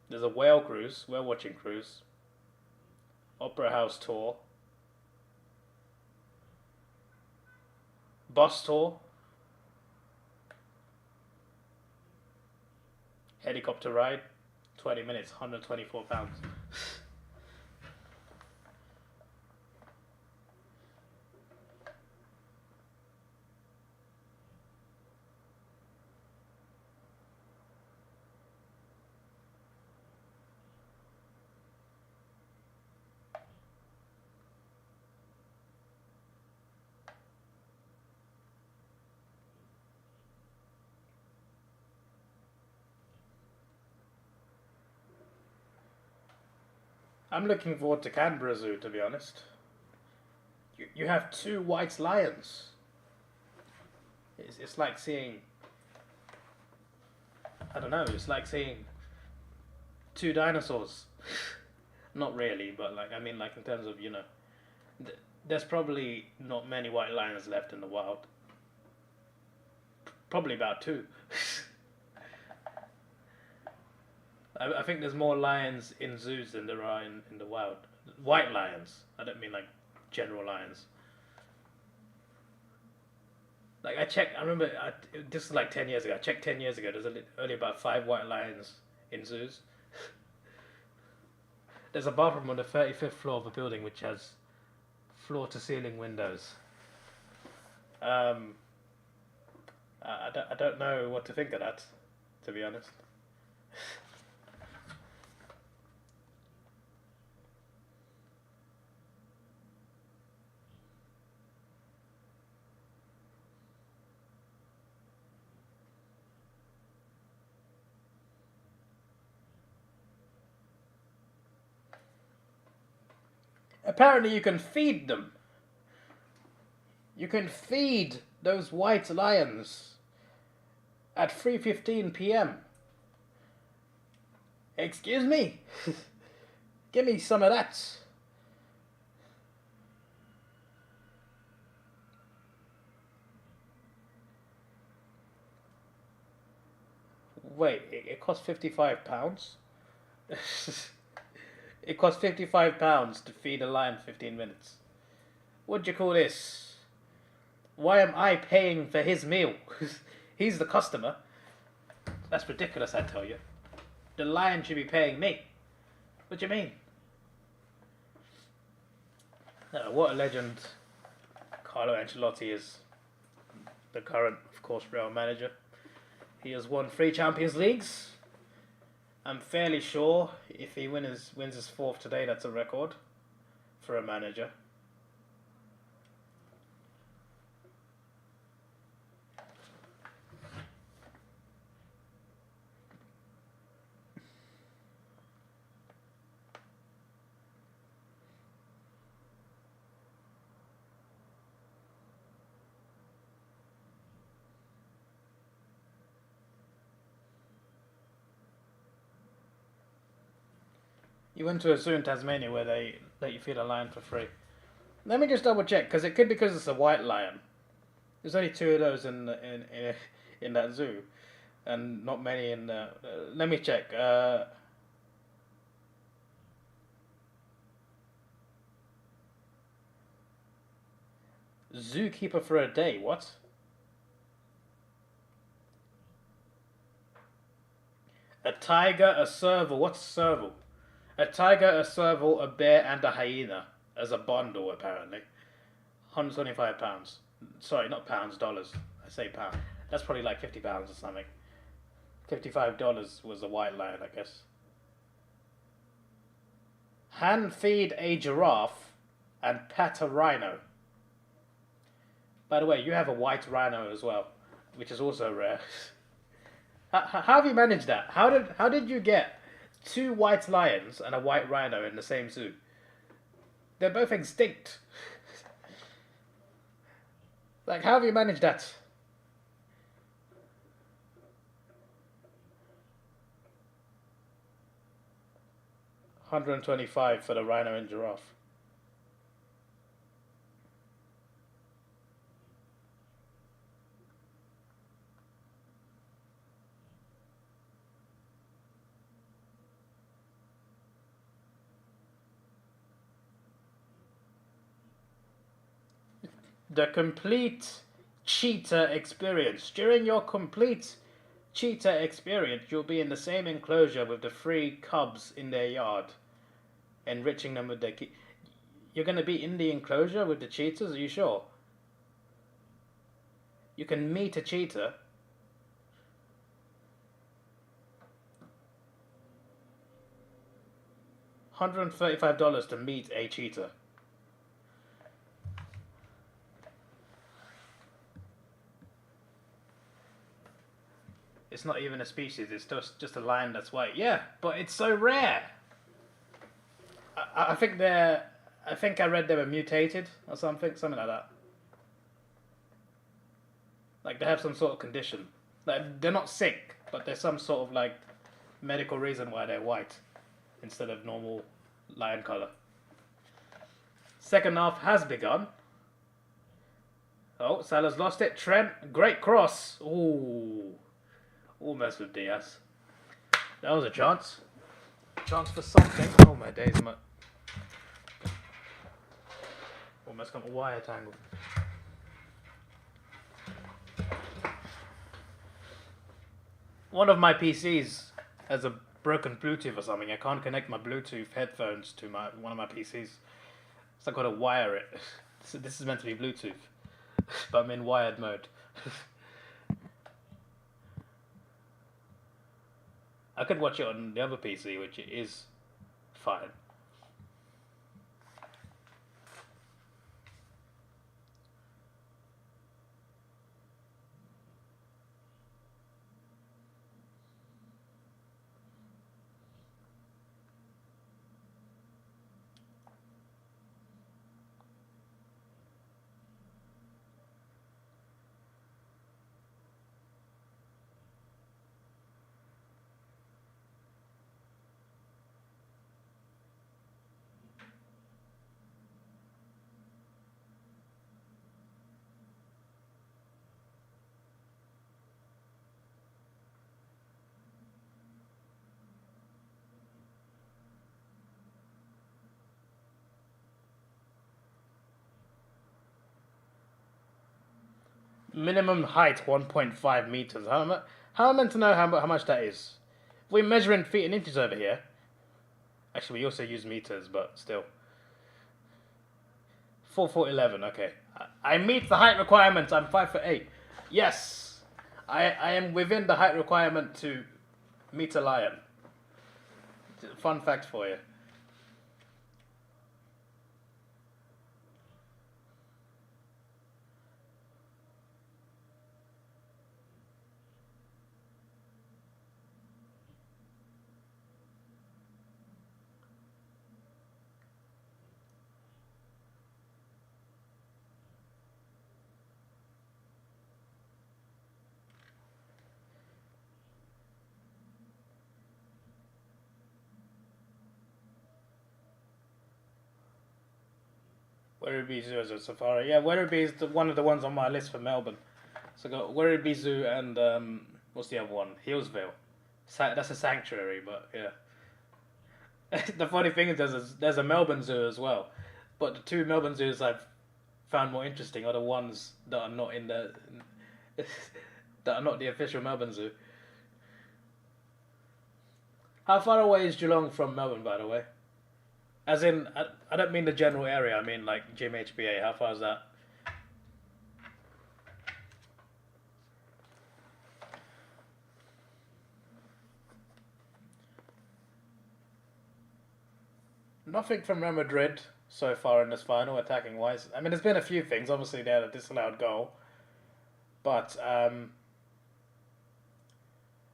There's a whale cruise, whale watching cruise. Opera house tour. Bus tour. Helicopter ride. 20 minutes, £124. I'm looking forward to Canberra Zoo, to be honest. You have two white lions. It's like seeing... I don't know, it's like seeing two dinosaurs. Not really, but like, I mean, like in terms of, you know, there's probably not many white lions left in the wild. Probably about two. I think there's more lions in zoos than there are in the wild. White lions. I don't mean like general lions. Like I remember, this is like 10 years ago. I checked 10 years ago. There's only about 5 white lions in zoos. There's a bathroom on the 35th floor of a building which has floor-to-ceiling windows. I don't know what to think of that, to be honest. Apparently you can feed them. You can feed those white lions at 3:15 p.m. Excuse me? Give me some of that. Wait, it costs £55? It costs £55 to feed a lion 15 minutes. What do you call this? Why am I paying for his meal? He's the customer. That's ridiculous, I tell you. The lion should be paying me. What do you mean? No, what a legend Carlo Ancelotti is. The current, of course, Real manager. He has won 3 Champions Leagues. I'm fairly sure if he wins his 4th today, that's a record for a manager. You went to a zoo in Tasmania where they let you feed a lion for free. Let me just double check, because it could be because it's a white lion. There's only 2 of those in that zoo, and not many in the... let me check. Zookeeper for a day, what? A tiger, a serval. What's a serval? A tiger, a serval, a bear, and a hyena as a bundle, apparently. £125. Sorry, not pounds, dollars. I say pound. That's probably like £50 or something. $55 was a white lion, I guess. Hand feed a giraffe and pet a rhino. By the way, you have a white rhino as well, which is also rare. How have you managed that? How did you get 2 white lions and a white rhino in the same zoo? They're both extinct. Like, how have you managed that? $125 for the rhino and giraffe. The complete cheetah experience. During your complete cheetah experience, you'll be in the same enclosure with the 3 cubs in their yard, enriching them with their You're going to be in the enclosure with the cheetahs? Are you sure? You can meet a cheetah. $135 to meet a cheetah. It's not even a species, it's just a lion that's white. Yeah, but it's so rare. I think they're. I think I read they were mutated or something like that. Like they have some sort of condition. Like they're not sick, but there's some sort of like medical reason why they're white instead of normal lion color. Second half has begun. Oh, Salah's lost it. Trent, great cross. Ooh, almost with Diaz. That was a chance. Chance for something. Oh my days, almost got a wire tangle. One of my PCs has a broken Bluetooth or something. I can't connect my Bluetooth headphones to one of my PCs. So I've got to wire it. So this is meant to be Bluetooth, but I'm in wired mode. I could watch it on the other PC, which is fine. Minimum height 1.5 meters. How am I meant to know how much that is? We're measuring feet and inches over here. Actually, we also use meters, but still. 4'11". Okay, I meet the height requirement. I'm 5'8". Yes, I am within the height requirement to meet a lion. Fun fact for you. Werribee Zoo as a safari. Yeah, Werribee is one of the ones on my list for Melbourne. So I got Werribee Zoo and what's the other one? Hillsville. That's a sanctuary, but yeah. The funny thing is there's a Melbourne Zoo as well, but the two Melbourne Zoos I've found more interesting are the ones that are not in the that are not the official Melbourne Zoo. How far away is Geelong from Melbourne, by the way? As in, I don't mean the general area, I mean like GMHBA. How far is that? Nothing from Real Madrid so far in this final, attacking wise. I mean, there's been a few things. Obviously, they had a disallowed goal. But,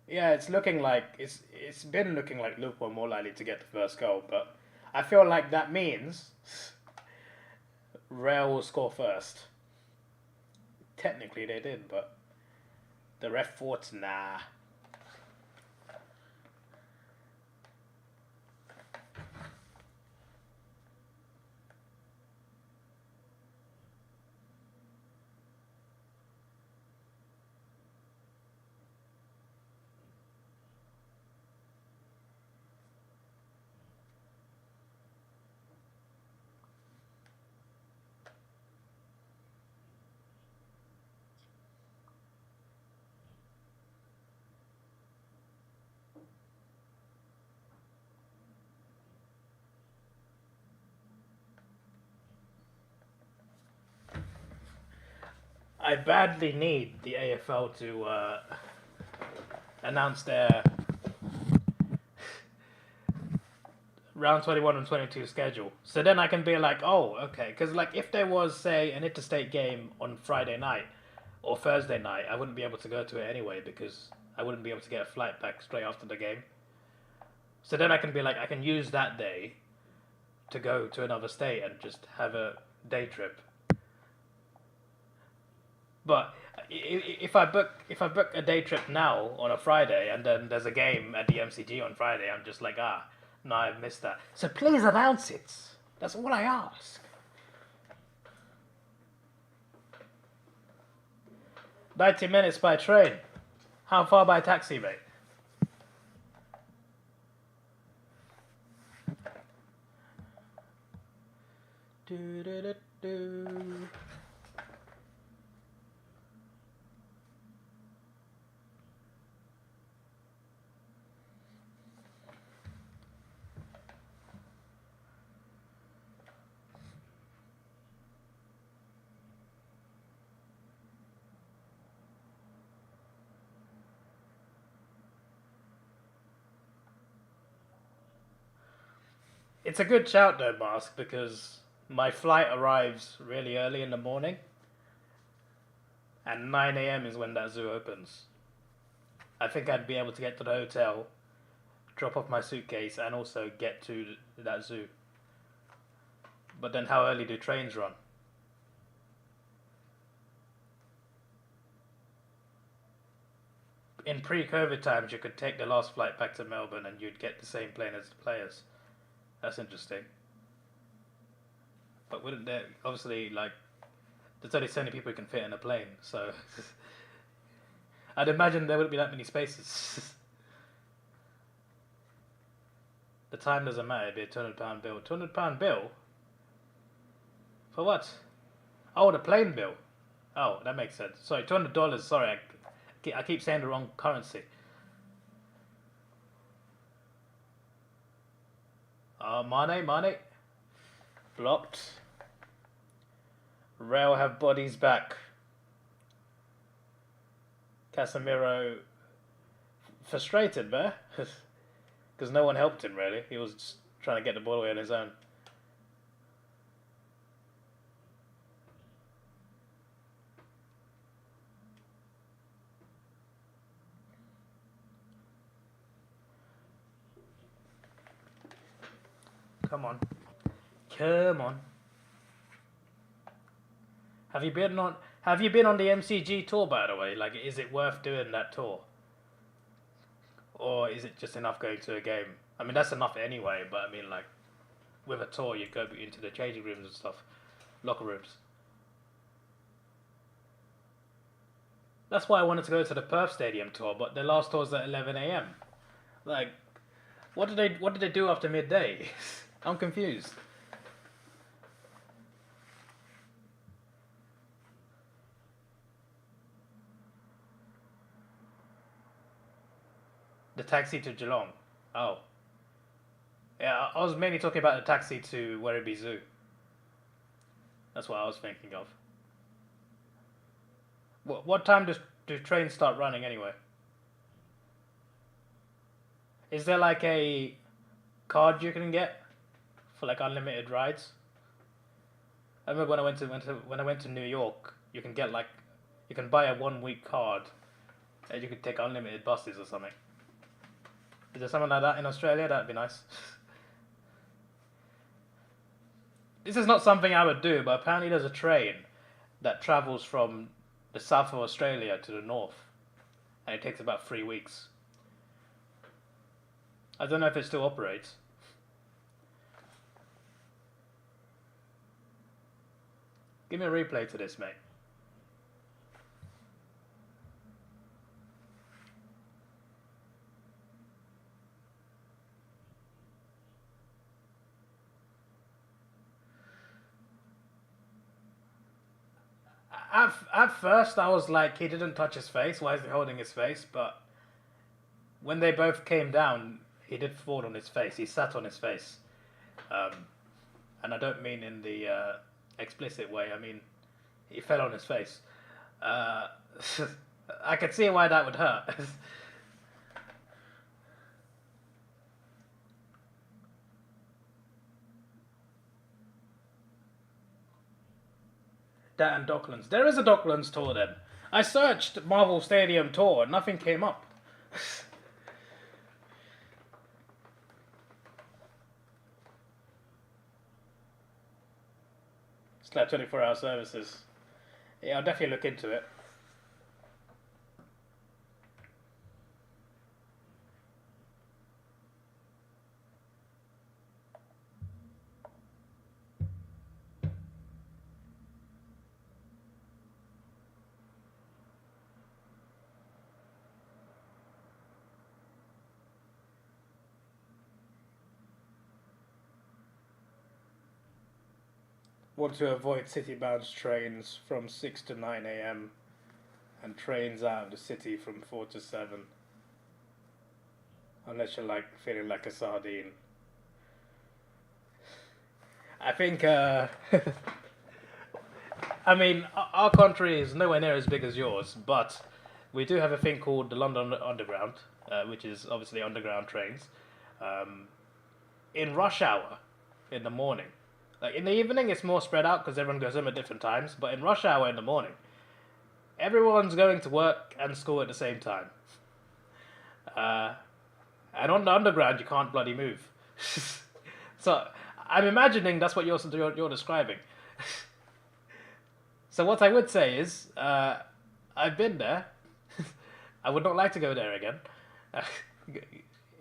yeah, it's looking like, it's been looking like Liverpool more likely to get the first goal, but I feel like that means Real will score first. Technically they did, but the ref thought, nah. I badly need the AFL to announce their round 21 and 22 schedule. So then I can be like, oh, okay. Because like if there was, say, an interstate game on Friday night or Thursday night, I wouldn't be able to go to it anyway because I wouldn't be able to get a flight back straight after the game. So then I can be like, I can use that day to go to another state and just have a day trip. But if I book a day trip now on a Friday and then there's a game at the MCG on Friday, I'm just like, no, I've missed that. So please announce it. That's all I ask. 90 minutes by train. How far by taxi, mate? It's a good shout though, Mask, because my flight arrives really early in the morning, and 9 a.m. is when that zoo opens. I think I'd be able to get to the hotel, drop off my suitcase, and also get to that zoo. But then how early do trains run? In pre-COVID times, you could take the last flight back to Melbourne and you'd get the same plane as the players. That's interesting. But wouldn't there, obviously, like, there's only so many people who can fit in a plane, so I'd imagine there wouldn't be that many spaces. The time doesn't matter, it'd be a £200 bill. £200 bill? For what? Oh, the plane bill. Oh, that makes sense. Sorry, $200, sorry, I keep saying the wrong currency. Mane. Blocked. Rail have bodies back. Casemiro frustrated, man. Because no one helped him, really. He was just trying to get the ball away on his own. Come on. Have you been on the MCG tour, by the way? Like, is it worth doing that tour? Or is it just enough going to a game? I mean, that's enough anyway, but I mean, like, with a tour, you go into the changing rooms and stuff. Locker rooms. That's why I wanted to go to the Perth Stadium tour, but the last tour's at 11 a.m. Like, what did they do after midday? I'm confused. The taxi to Geelong. Oh. Yeah, I was mainly talking about the taxi to Werribee Zoo. That's what I was thinking of. What time do trains start running anyway? Is there like a card you can get for like unlimited rides? I remember when I went to New York, you can buy a 1-week card and you could take unlimited buses or something. Is there something like that in Australia? That'd be nice. This is not something I would do, but apparently there's a train that travels from the south of Australia to the north, and it takes about 3 weeks. I don't know if it still operates. Give me a replay to this, mate. At first, I was like, he didn't touch his face. Why is he holding his face? But when they both came down, he did fall on his face. He sat on his face. And I don't mean in the explicit way. I mean, he fell on his face. I could see why that would hurt. That and Docklands. There is a Docklands tour then. I searched Marvel Stadium tour and nothing came up. Still have 24-hour services. Yeah, I'll definitely look into it. Want to avoid city-bound trains from 6 to 9 a.m. and trains out of the city from 4 to 7. Unless you're like feeling like a sardine. I think, I mean, our country is nowhere near as big as yours, but we do have a thing called the London Underground, which is obviously underground trains. In rush hour, in the morning. Like in the evening, it's more spread out because everyone goes home at different times. But in rush hour in the morning, everyone's going to work and school at the same time. And on the underground, you can't bloody move. So I'm imagining that's what you're describing. So what I would say is, I've been there. I would not like to go there again.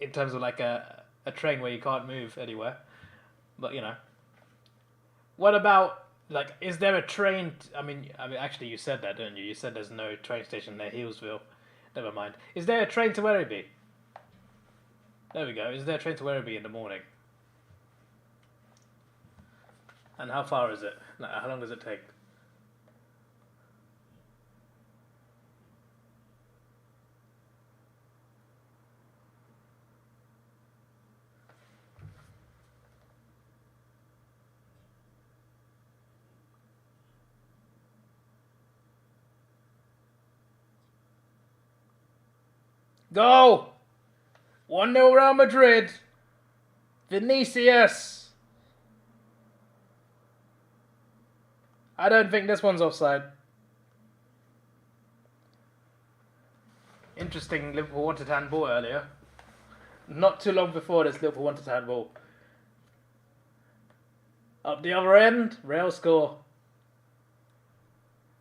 In terms of like a train where you can't move anywhere. But you know. What about, like, is there a train? I mean, actually, you said that, didn't you? You said there's no train station near Hillsville. Never mind. Is there a train to Werribee? There we go. Is there a train to Werribee in the morning? And how far is it? Like, how long does it take? Go! 1-0 Real Madrid. Vinicius. I don't think this one's offside. Interesting, Liverpool wanted handball earlier. Not too long before this, Liverpool wanted handball. Up the other end, Real score.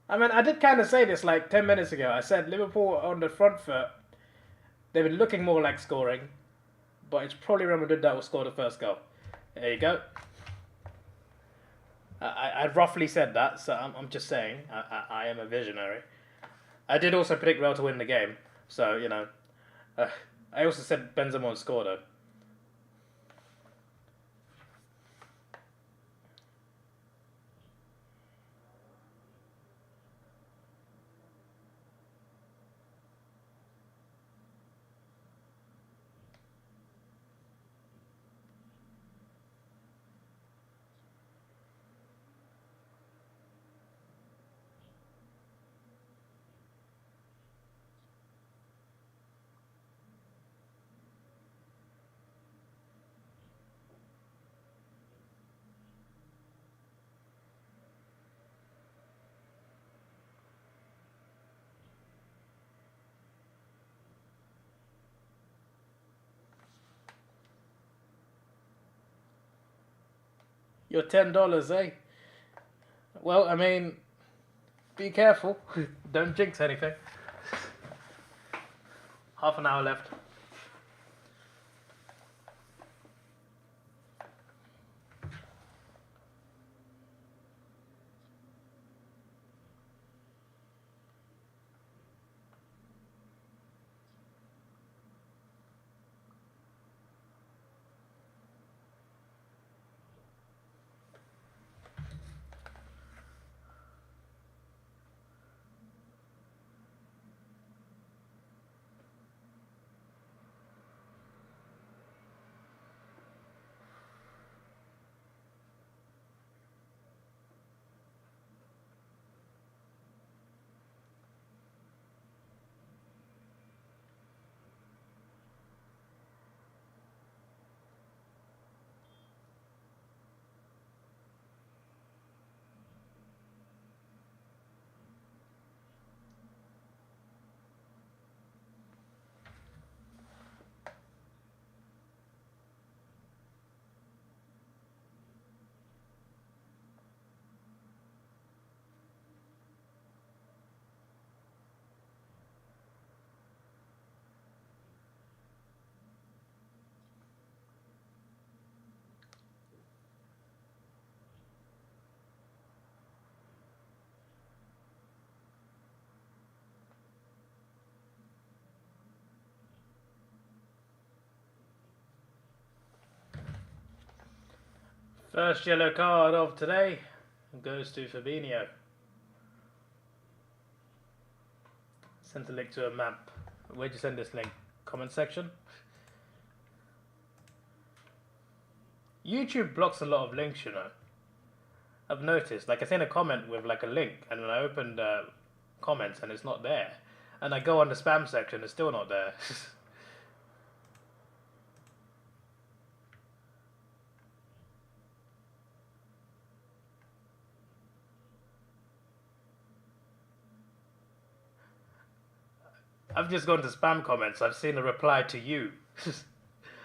I mean, I did kind of say this like 10 minutes ago. I said Liverpool on the front foot. They've been looking more like scoring, but it's probably Real Madrid that will score the first goal. There you go. I roughly said that, so I'm just saying I am a visionary. I did also predict Real to win the game, so you know. I also said Benzema would score though. You're $10, eh? Well, I mean, be careful. Don't jinx anything. Half an hour left. First yellow card of today goes to Fabinho. Sent a link to a map. Where'd you send this link? Comment section? YouTube blocks a lot of links, you know. I've noticed. Like, I seen a comment with like a link, and then I opened comments and it's not there. And I go on the spam section, it's still not there. I've just gone to spam comments. I've seen a reply to you.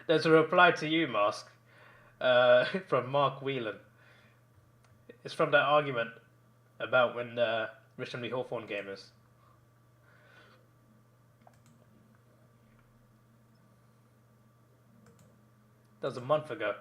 There's a reply to you, Mask, from Mark Whelan. It's from that argument about when Richmond v Hawthorn gamers. That was a month ago.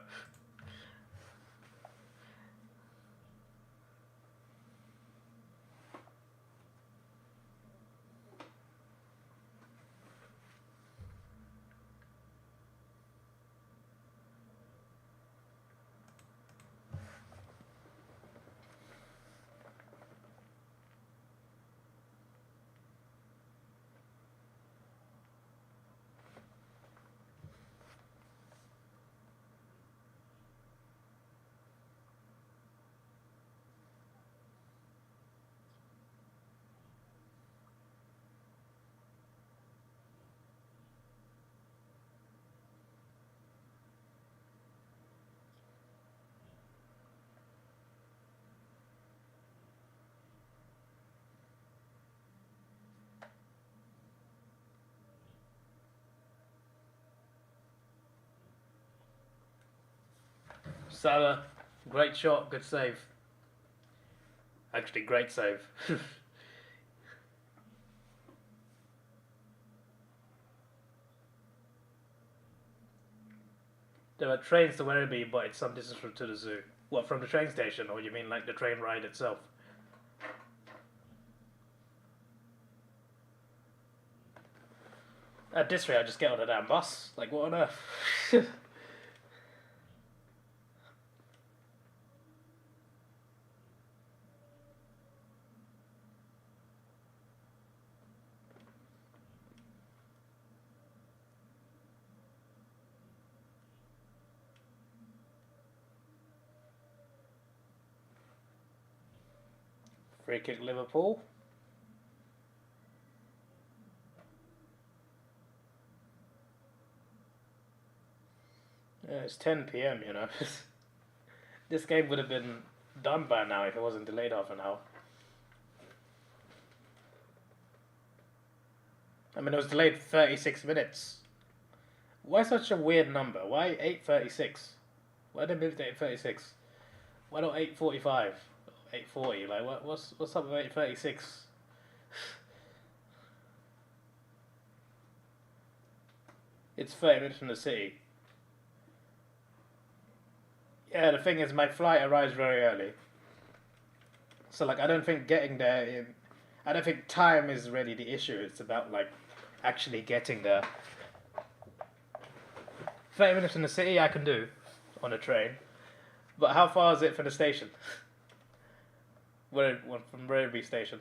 Salah, great shot, good save. Actually, great save. There are trains to Werribee, but it's some distance to the zoo. What, from the train station, or you mean like the train ride itself? At this rate, I just get on a damn bus. Like, what on earth? Free kick Liverpool. Yeah, it's 10 PM, you know. This game would have been done by now if it wasn't delayed half an hour. I mean, it was delayed 36 minutes. Why such a weird number? Why 8:36? Why did they move to 8:36? Why not 8:45? 8:40? Like, what's up with 8:36? It's 30 minutes from the city. Yeah, the thing is, my flight arrives very early. So, like, I don't think getting there I don't think time is really the issue. It's about, like, actually getting there. 30 minutes in the city I can do on a train. But how far is it from the station? From Werribee station.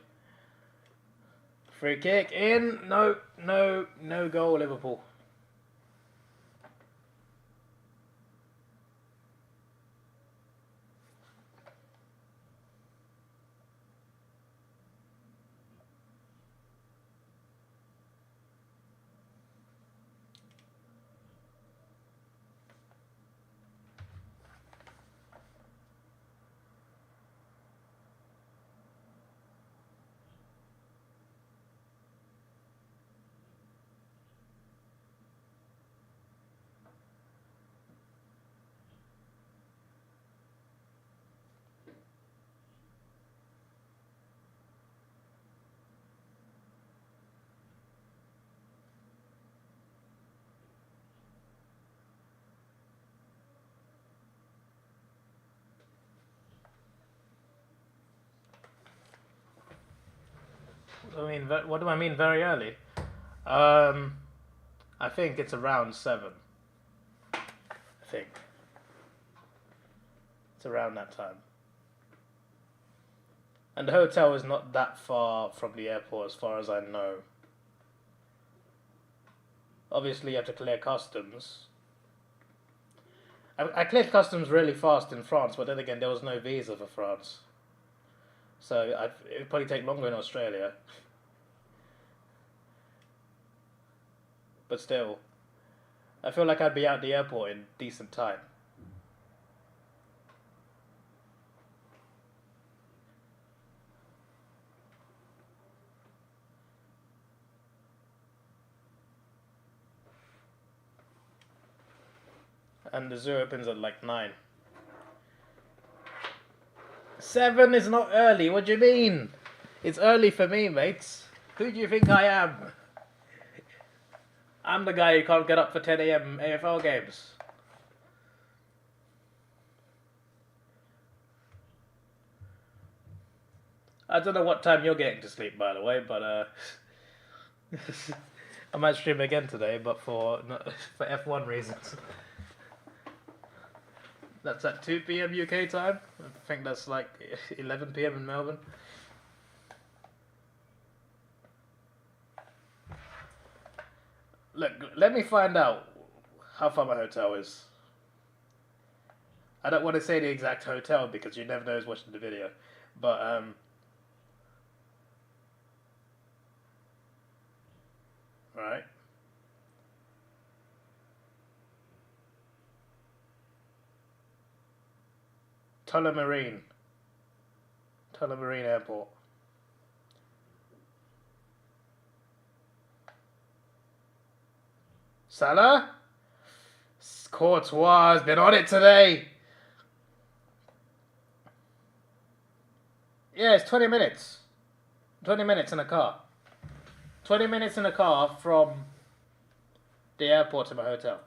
Free kick in. No goal, Liverpool. What do I mean very early? I think it's around 7. I think. It's around that time. And the hotel is not that far from the airport as far as I know. Obviously you have to clear customs. I cleared customs really fast in France, but then again there was no visa for France. So it would probably take longer in Australia. But still, I feel like I'd be out the airport in decent time. And the zoo opens at like 9. 7 is not early, what do you mean? It's early for me, mates. Who do you think I am? I'm the guy who can't get up for 10 AM AFL games. I don't know what time you're getting to sleep, by the way, but I might stream again today, but for F1 reasons. That's at 2 PM UK time. I think that's like 11 PM in Melbourne. Look, let me find out how far my hotel is. I don't want to say the exact hotel because you never know who's watching the video. But, right. Tullamarine Airport. Salah? Courtois has been on it today. Yeah, it's 20 minutes. 20 minutes in a car. 20 minutes in a car from the airport to my hotel.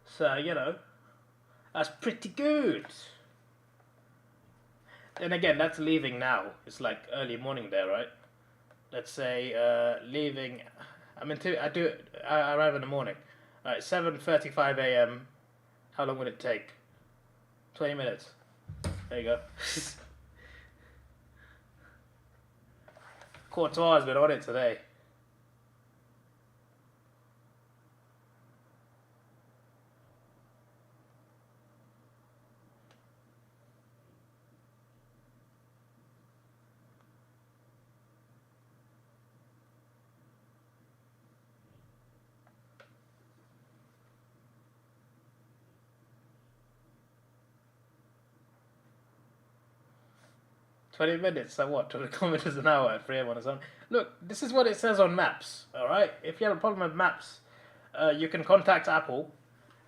So, you know, that's pretty good. Then again, that's leaving now. It's like early morning there, right? Let's say leaving. I arrive in the morning. All right, 7:35 AM. How long would it take? 20 minutes. There you go. Courtois has been on it today. $20 minutes, so what? 20 kilometers an hour at 3 AM on its own. Look, this is what it says on maps, alright? If you have a problem with maps, you can contact Apple,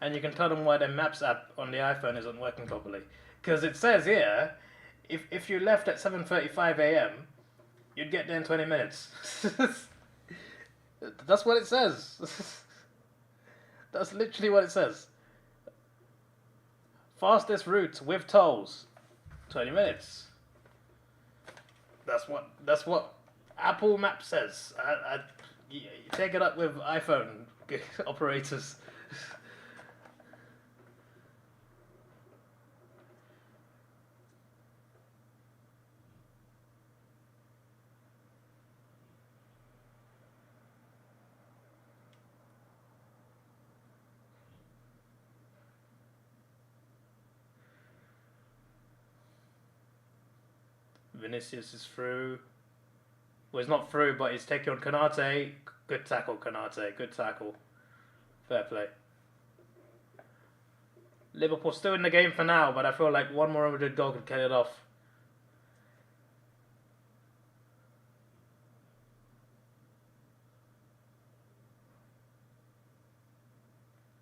and you can tell them why their Maps app on the iPhone isn't working properly. Because it says here, if you left at 7:35 AM, you'd get there in 20 minutes. That's what it says. That's literally what it says. Fastest route with tolls, 20 minutes. That's what Apple Maps says. You take it up with iPhone operators. Vinicius is through. Well, he's not through, but he's taking on Konate. Good tackle, Konate. Good tackle. Fair play. Liverpool still in the game for now, but I feel like one more overdue goal could kill it off.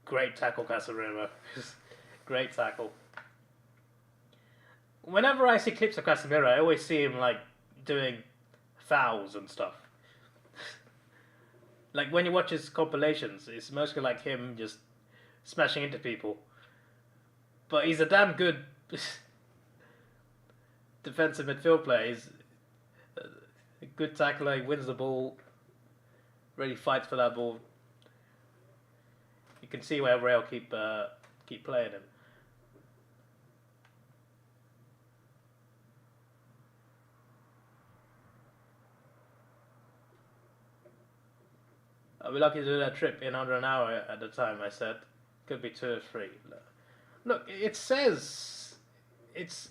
Great tackle, Casemiro. Great tackle. Whenever I see clips of Casemiro, I always see him like doing fouls and stuff. Like when you watch his compilations, it's mostly like him just smashing into people. But he's a damn good defensive midfield player. He's a good tackler, he wins the ball, really fights for that ball. You can see where Real keep playing him. I'll be lucky to do that trip in under an hour at the time, I said. Could be 2 or 3. Look, it says... It's...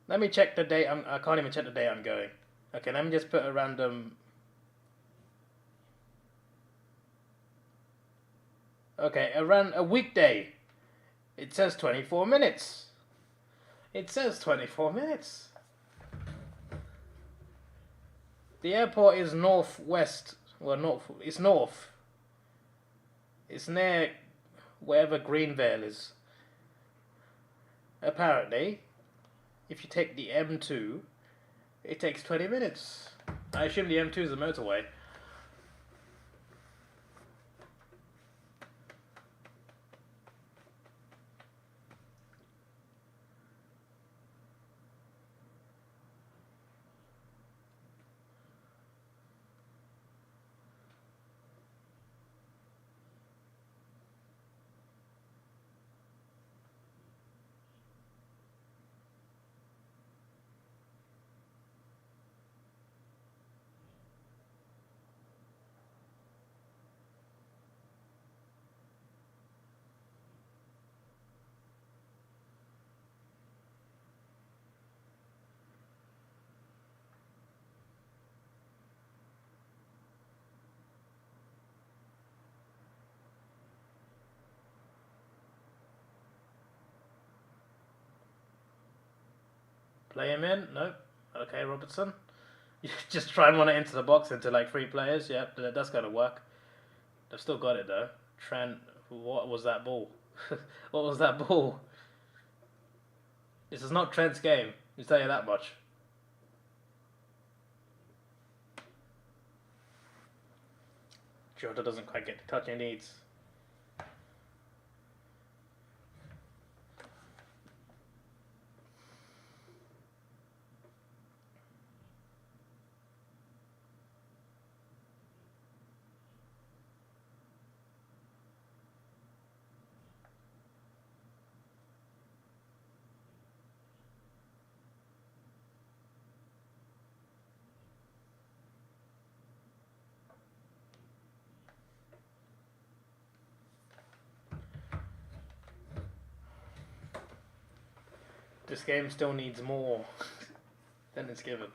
Let me check the date. I can't even check the day I'm going. Okay, let me just put a random... Okay, around a weekday. It says 24 minutes. It says 24 minutes. The airport is northwest. Well, north. It's north. It's near wherever Greenvale is. Apparently, if you take the M2, it takes 20 minutes. I assume the M2 is a motorway. Play him in? Nope. Okay, Robertson. You just try and run it into the box into like 3 players. Yep, that's gonna work. They've still got it though. Trent, what was that ball? What was that ball? This is not Trent's game. I'll tell you that much. Jota doesn't quite get the touch he needs. This game still needs more than it's given.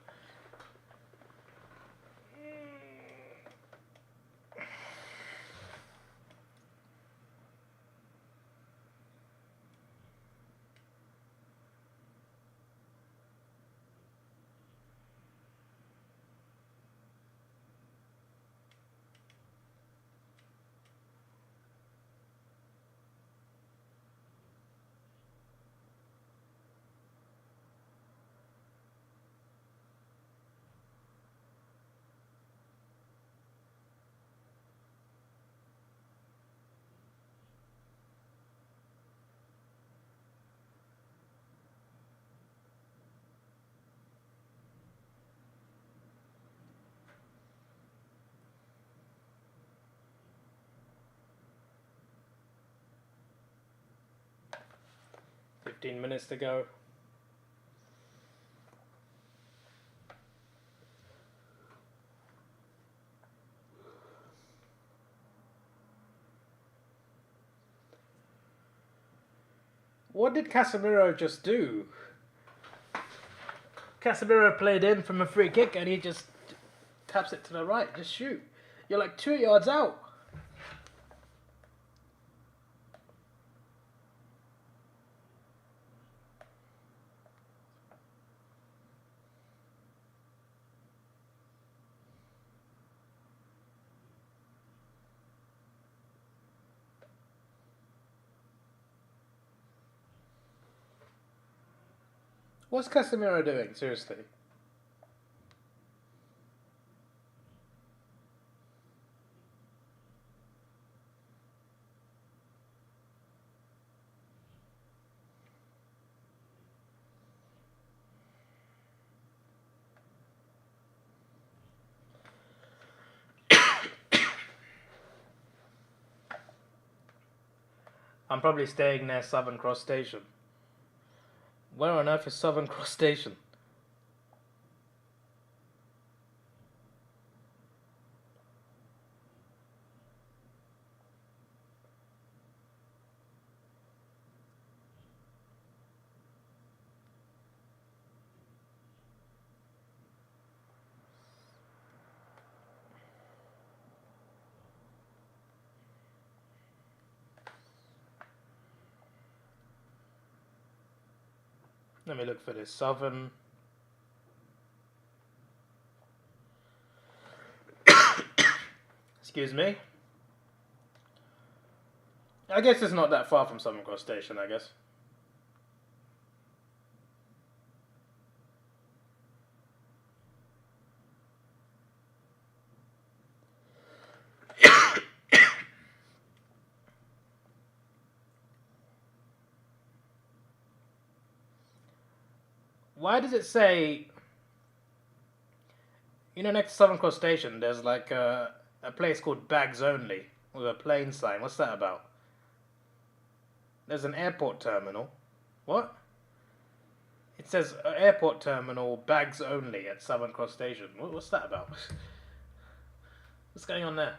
Fifteen minutes to go. What did Casemiro just do? Casemiro played in from a free kick and he just taps it to the right. Just shoot. You're like 2 yards out. What's Casemiro doing? Seriously. I'm probably staying near Southern Cross Station. Where on earth is Southern Cross Station? Let me look for this. Southern. Excuse me. I guess it's not that far from Southern Cross Station, I guess. Why does it say, next to Southern Cross Station, there's like a place called Bags Only with a plain sign. What's that about? There's an airport terminal. What? It says airport terminal, bags only at Southern Cross Station. What's that about? What's going on there?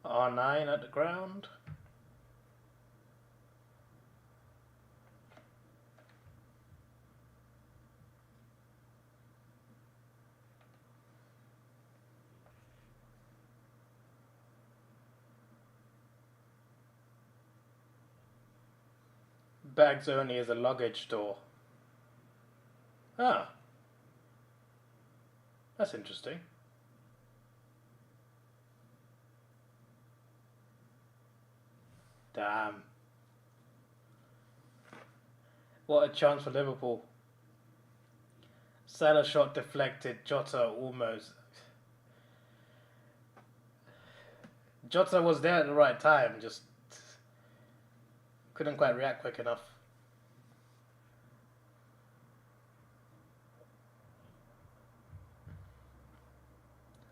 R9 at the ground. Bags Only is a luggage store. Ah. That's interesting. Damn. What a chance for Liverpool. Salah shot deflected. Jota almost. Jota was there at the right time, just couldn't quite react quick enough.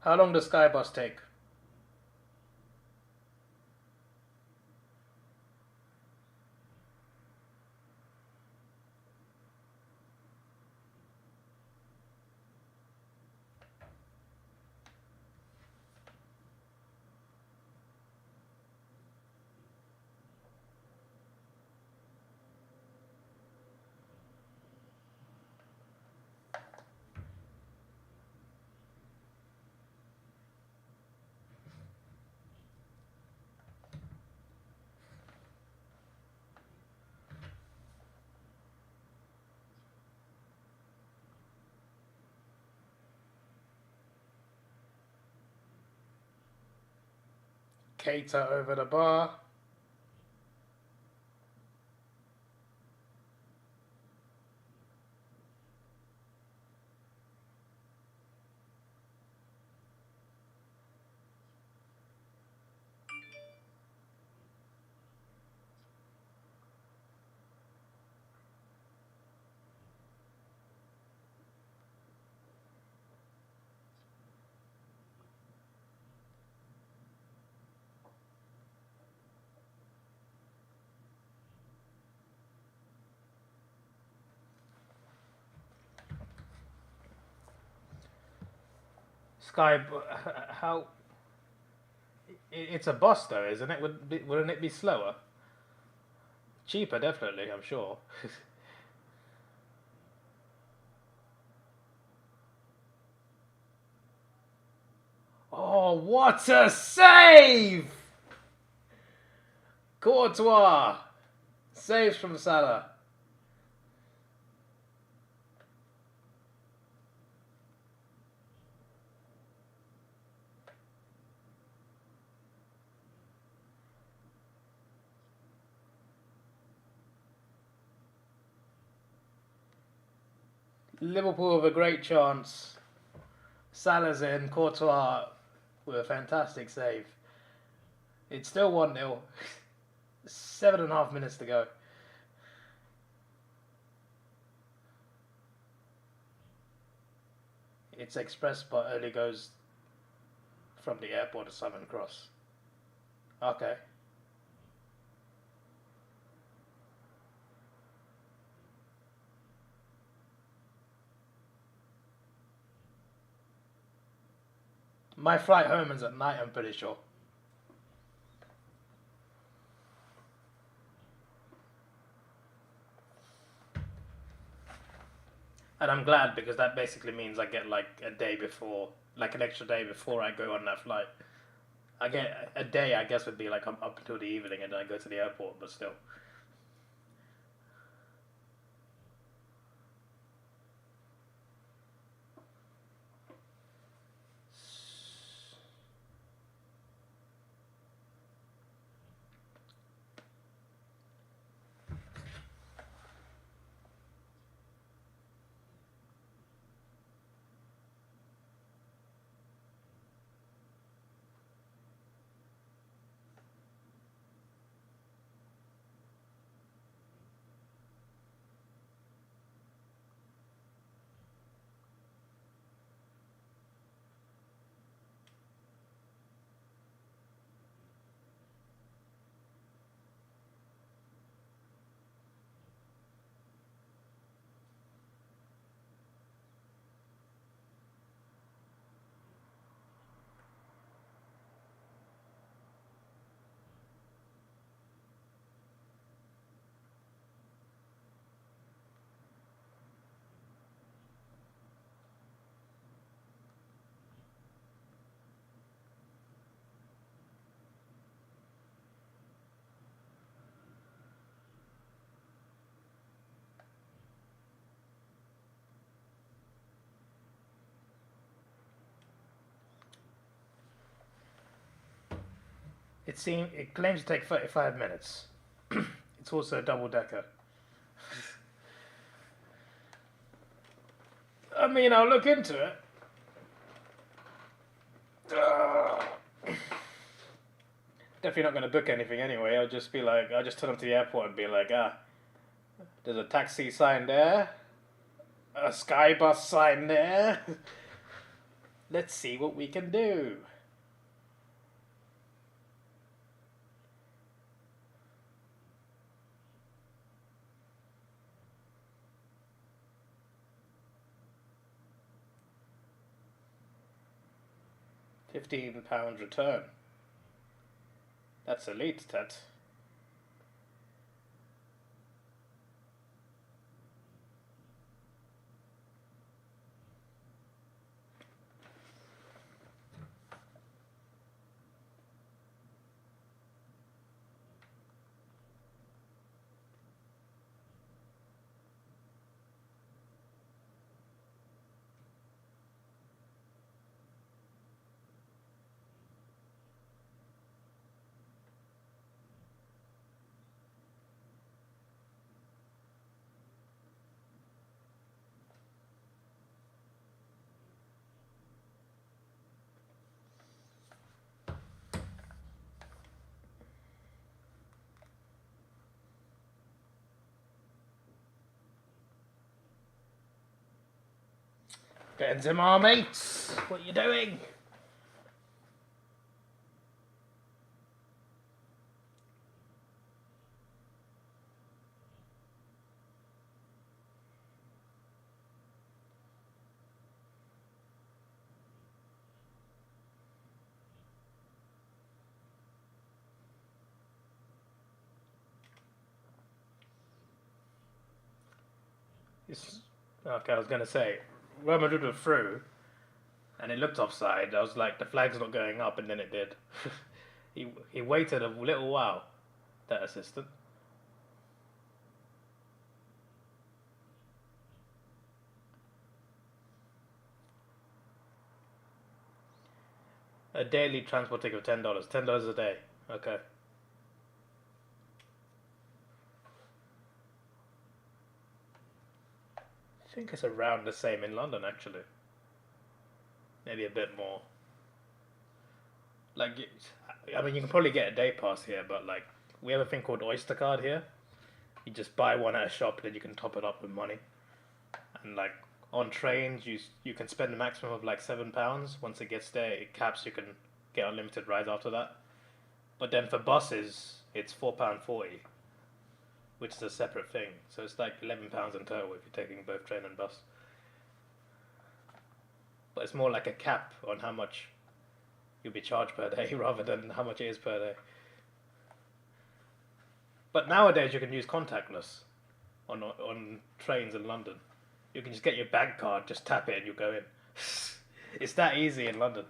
How long does Skybus take? Keita over the bar. Sky, how? It's a bus though, isn't it? Wouldn't it be slower? Cheaper, definitely. I'm sure. Oh, what a save! Courtois saves from Salah. Liverpool with a great chance. Salah's in, Courtois with a fantastic save. It's still 1-0. 7.5 minutes to go. It's express, but only goes from the airport to Southern Cross. Okay. My flight home is at night, I'm pretty sure. And I'm glad because that basically means I get like a day before, like an extra day before I go on that flight. I get a day, I guess, would be like up until the evening and then I go to the airport, but still. It claims to take 35 minutes. It's also a double decker. I mean, I'll look into it. Definitely not going to book anything anyway. I'll just turn up to the airport and be like, there's a taxi sign there, a sky bus sign there. Let's see what we can do. £15 return. That's elite, that. Benzema, mates! What are you doing? Okay, I was gonna say Real Madrid were through, and it looked offside. I was like, the flag's not going up, and then it did. He waited a little while. That assistant. A daily transport ticket of $10. $10 a day. Okay. I think it's around the same in London, actually. Maybe a bit more. Like, I mean, you can probably get a day pass here, but like, we have a thing called Oyster Card here. You just buy one at a shop, and then you can top it up with money. And like on trains, you can spend a maximum of like £7. Once it gets there, it caps. You can get unlimited rides after that. But then for buses, it's £4.40, which is a separate thing. So it's like £11 in total if you're taking both train and bus. But it's more like a cap on how much you'll be charged per day rather than how much it is per day. But nowadays you can use contactless on trains in London. You can just get your bank card, just tap it and you go in. It's that easy in London.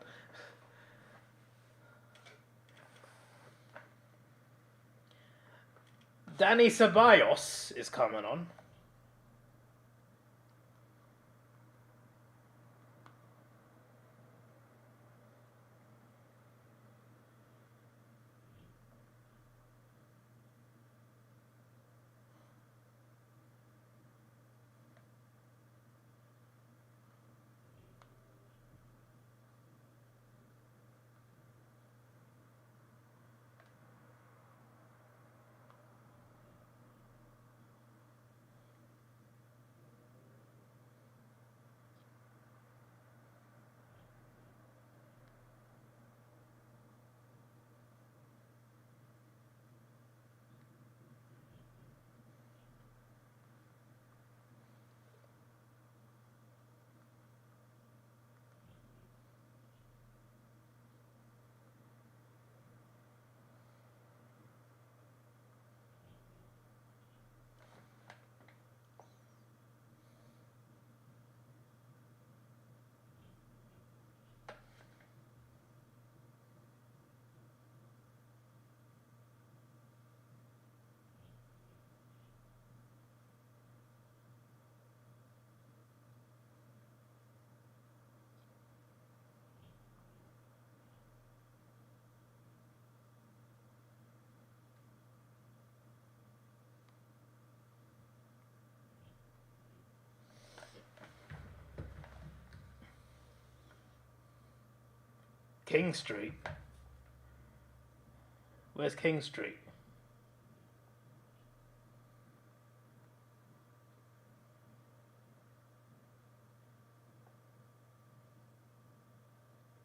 Danny Ceballos is coming on. King Street? Where's King Street?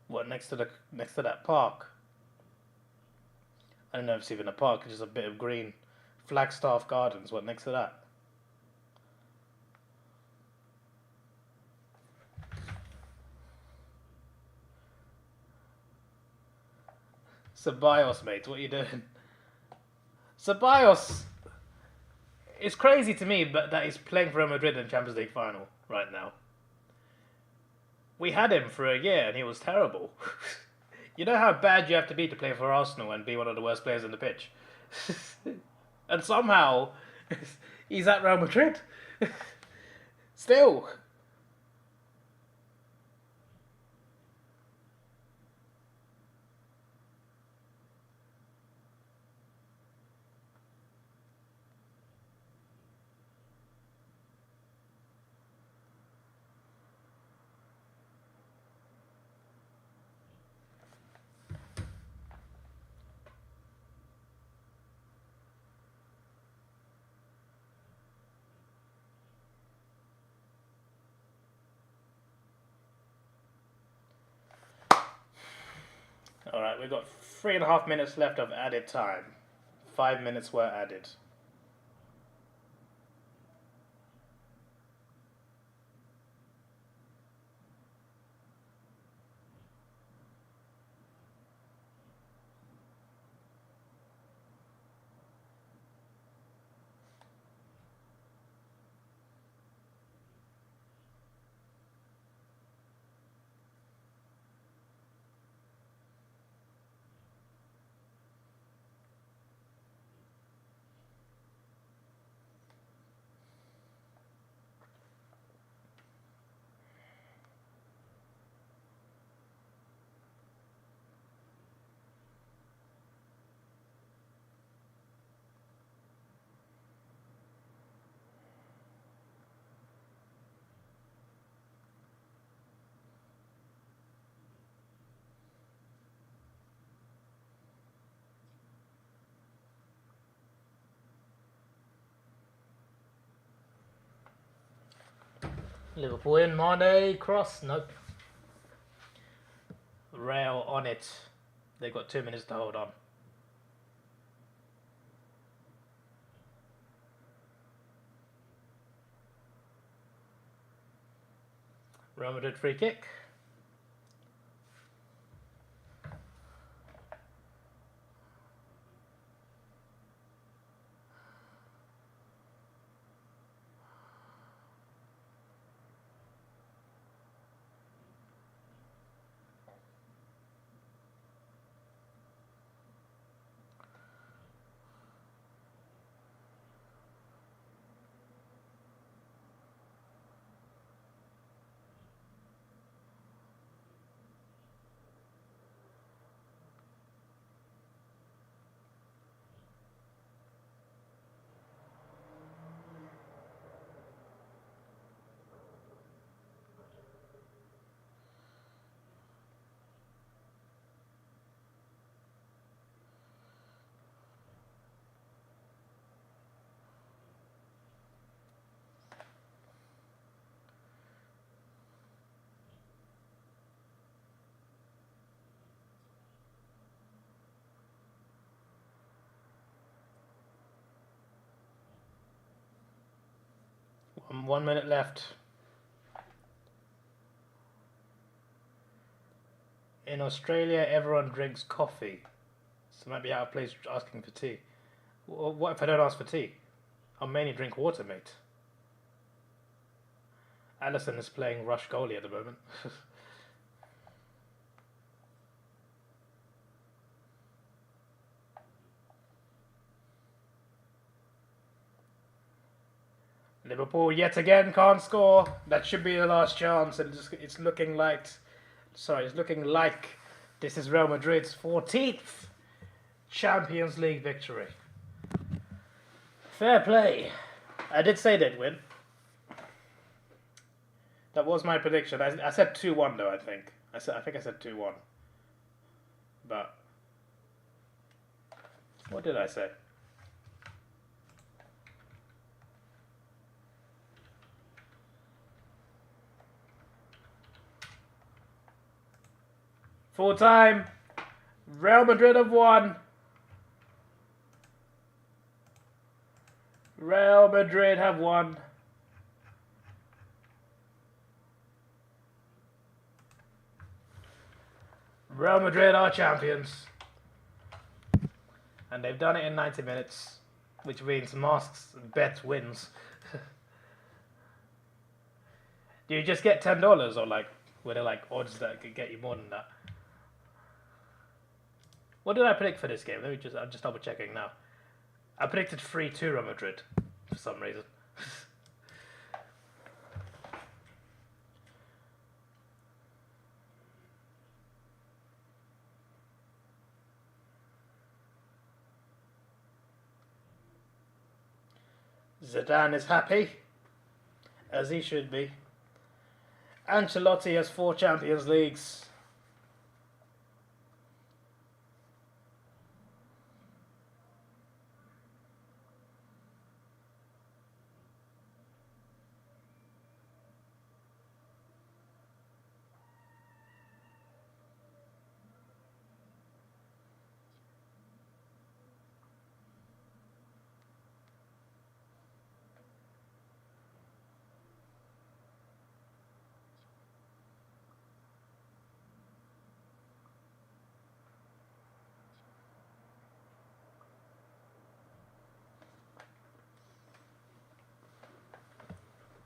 What, next to that park? I don't know if it's even a park, it's just a bit of green. Flagstaff Gardens, what, next to that? Ceballos, mate, what are you doing? Ceballos! It's crazy to me but that he's playing for Real Madrid in the Champions League final right now. We had him for a year and he was terrible. You know how bad you have to be to play for Arsenal and be one of the worst players on the pitch? And somehow, he's at Real Madrid. Still. Alright, we've got 3.5 minutes left of added time. 5 minutes were added. Liverpool in, Mane, cross, nope. Rail on it. They've got 2 minutes to hold on. Real Madrid free kick. One minute left. In Australia, everyone drinks coffee. So it might be out of place asking for tea. What if I don't ask for tea? I'll mainly drink water, mate. Allison is playing rush goalie at the moment. Liverpool yet again can't score. That should be the last chance. It's looking like this is Real Madrid's 14th Champions League victory. Fair play. I did say they'd win. That was my prediction. I said 2-1 though, I think. I think I said 2-1. But what did I say? Full time. Real Madrid have won. Real Madrid have won. Real Madrid are champions. And they've done it in 90 minutes, which means Masks Bet wins. Do you just get $10 or like, were there like odds that could get you more than that? What did I predict for this game? I'm just double checking now. I predicted 3-2 Real Madrid for some reason. Zidane is happy, as he should be. Ancelotti has 4 Champions Leagues.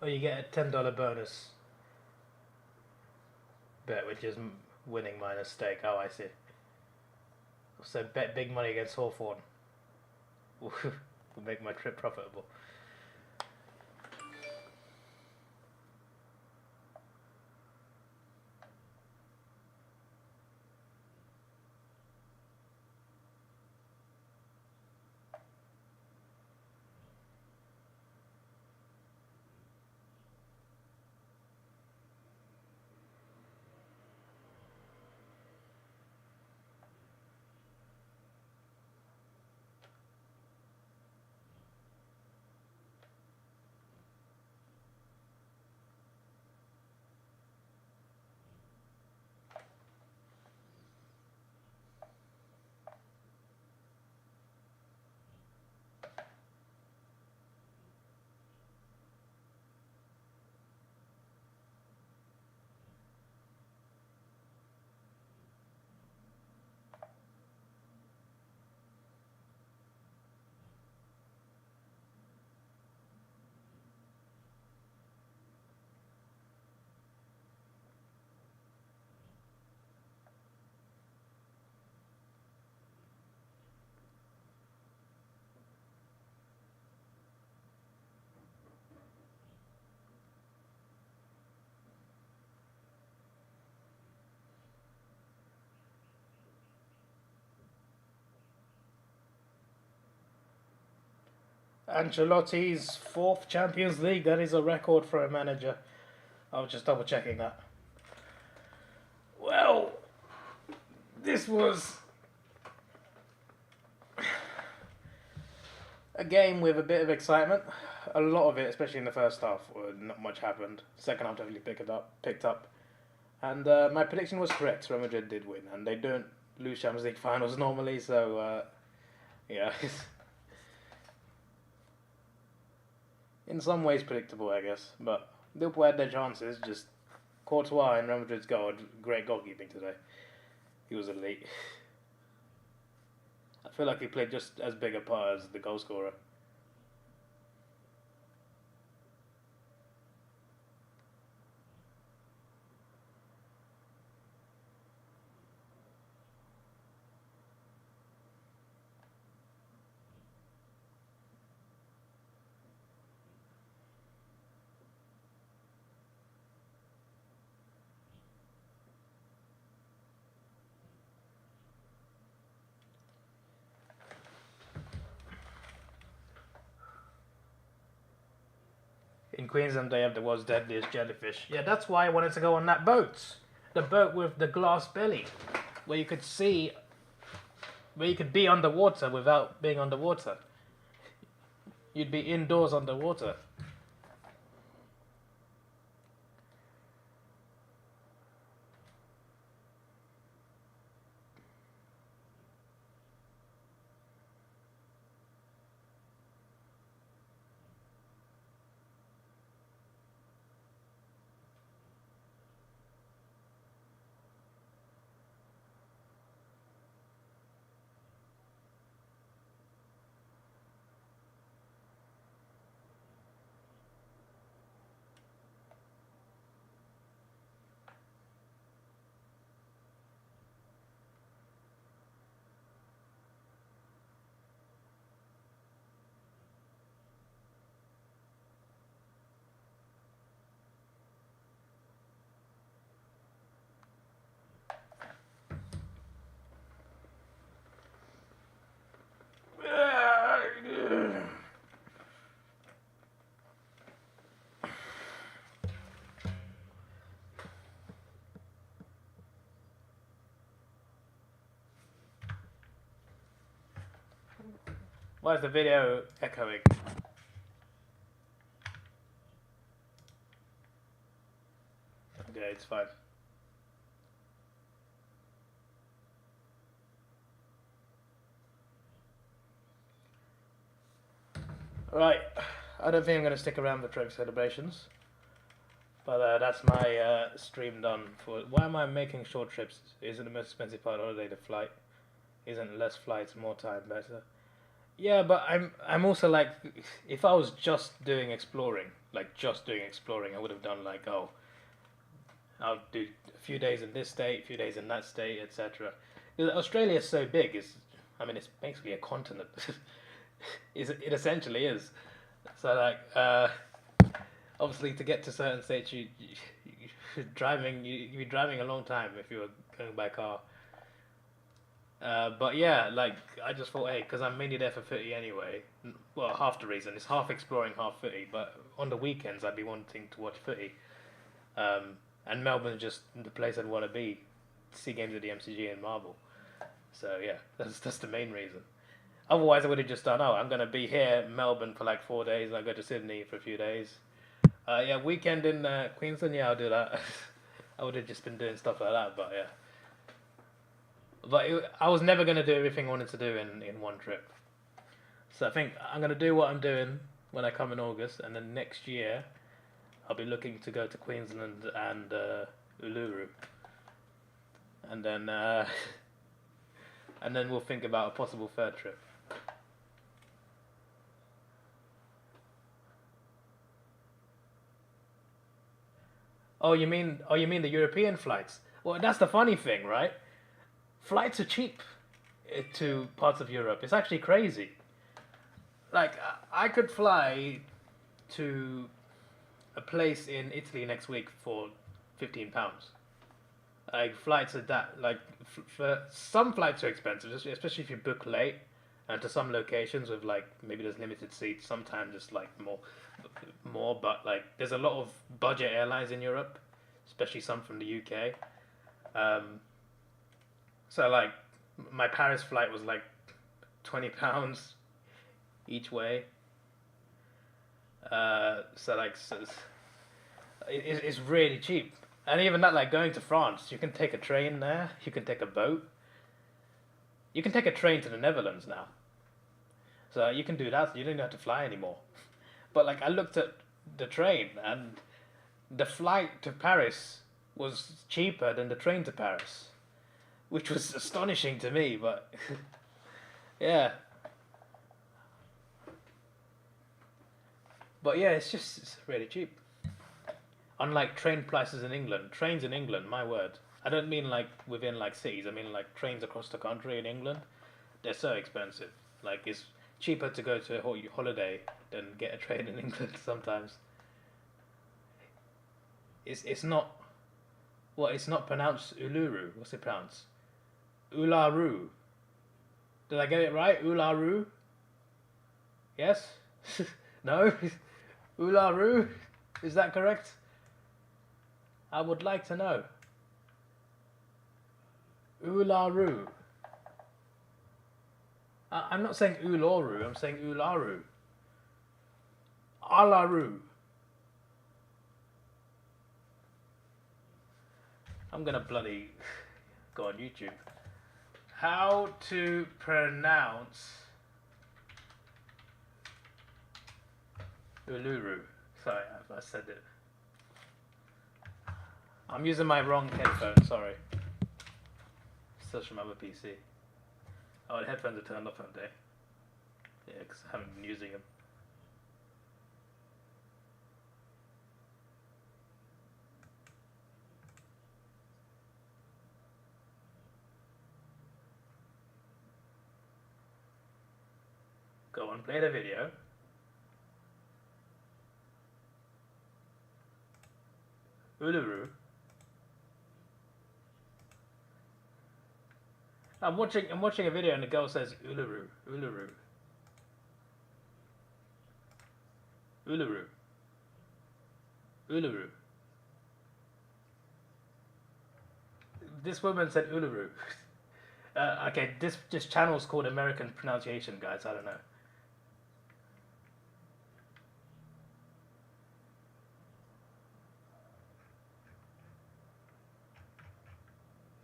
Or you get a $10 bonus bet, which is winning minus stake. Oh, I see. So bet big money against Hawthorn. Will make my trip profitable. Ancelotti's 4th Champions League. That is a record for a manager. I was just double checking that. Well, this was a game with a bit of excitement. A lot of it, especially in the first half, not much happened. Second half definitely picked up. And my prediction was correct. Real Madrid did win, and they don't lose Champions League finals normally, so yeah. In some ways predictable, I guess. But Liverpool had their chances, just Courtois and Real Madrid's goal. Great goalkeeping today. He was elite. I feel like he played just as big a part as the goal scorer. In Queensland, they have the world's deadliest jellyfish. Yeah, that's why I wanted to go on that boat. The boat with the glass belly, where you could see, where you could be underwater without being underwater. You'd be indoors underwater. Why is the video echoing? Okay, it's fine. Right, I don't think I'm going to stick around for trophy celebrations. But that's my stream done for. Why am I making short trips? Isn't the most expensive part of holiday the flight? Isn't less flights more time better? Yeah, but I'm also like, if I was just doing exploring, I would have done like, oh, I'll do a few days in this state, a few days in that state, etc. Australia is so big. It's basically a continent. It essentially is. So like, obviously to get to certain states, you'd be driving a long time if you were going by car. But yeah, like, I just thought, hey, because I'm mainly there for footy anyway. Well, half the reason. It's half exploring, half footy. But on the weekends, I'd be wanting to watch footy. And Melbourne's just the place I'd want to be. See games at the MCG and Marvel. So yeah, that's the main reason. Otherwise, I would have just done, I'm going to be here, Melbourne, for like 4 days. I'll go to Sydney for a few days. Yeah, weekend in Queensland, yeah, I'll do that. I would have just been doing stuff like that, but yeah. But I was never going to do everything I wanted to do in one trip. So I think I'm going to do what I'm doing when I come in August, and then next year I'll be looking to go to Queensland and Uluru. And then and then we'll think about a possible third trip. Oh, you mean the European flights? Well, that's the funny thing, right? Flights are cheap to parts of Europe. It's actually crazy. Like, I could fly to a place in Italy next week for £15. Like, flights are that, like, for some flights are expensive, especially if you book late. and to some locations with like maybe there's limited seats. Sometimes it's like more. But like there's a lot of budget airlines in Europe, especially some from the UK. So like my Paris flight was like £20 each way. So like it's really cheap. And even that, like going to France, you can take a train there. You can take a boat. You can take a train to the Netherlands now. So you can do that. You don't have to fly anymore. But like I looked at the train, and the flight to Paris was cheaper than the train to Paris, which was astonishing to me. But yeah. But yeah, it's really cheap. Unlike train prices in England. Trains in England, my word. I don't mean like within like cities. I mean like trains across the country in England. They're so expensive. Like it's cheaper to go to a holiday than get a train in England sometimes. It's not... Well, it's not pronounced Uluru. What's it pronounced? Ularu. Did I get it right? Ularu? Yes? No? Ularu? Is that correct? I would like to know. Ularu. I'm not saying Ularu, I'm saying Ularu. Alaru. I'm gonna bloody go on YouTube. How to pronounce Uluru. Sorry, I said it. I'm using my wrong headphones, sorry. Still from my other PC. Oh, the headphones are turned off, aren't they? Yeah, because I haven't been using them. Go on, play the video. Uluru. I'm watching a video and the girl says Uluru, Uluru. Uluru. Uluru. This woman said Uluru. Okay, this channel's called American Pronunciation, guys. I don't know.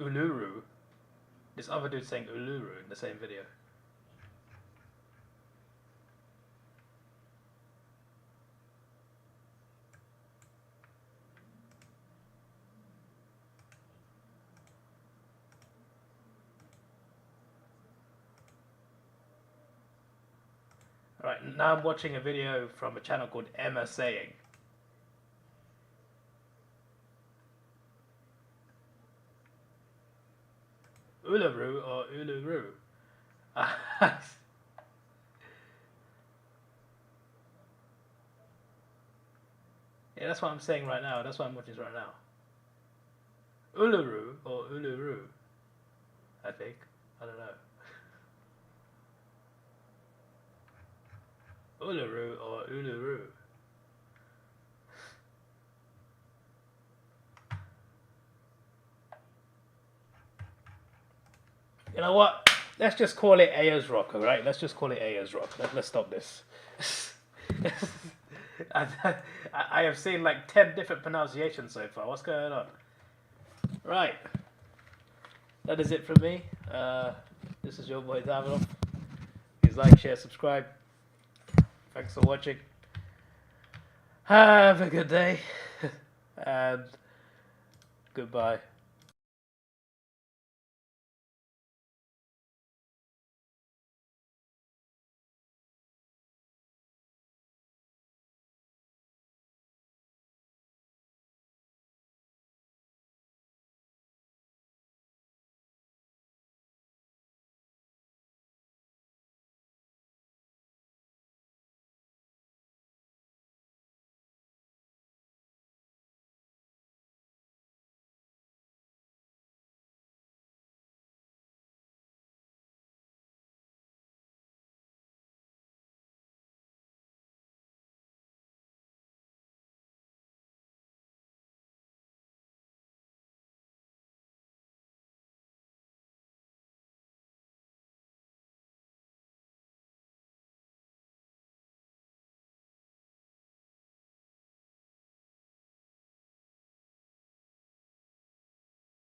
Uluru. This other dude's saying Uluru in the same video. Alright, now I'm watching a video from a channel called Emma Saying. Uluru or Uluru? Yeah, that's what I'm saying right now. That's what I'm watching right now. Uluru or Uluru? I think. I don't know. Uluru or Uluru? You know what? Let's just call it Ayers Rock, alright? Let's just call it Ayers Rock. Let's stop this. I have seen like 10 different pronunciations so far. What's going on? Right. That is it from me. This is your boy Davidoff. Please like, share, subscribe. Thanks for watching. Have a good day. And goodbye.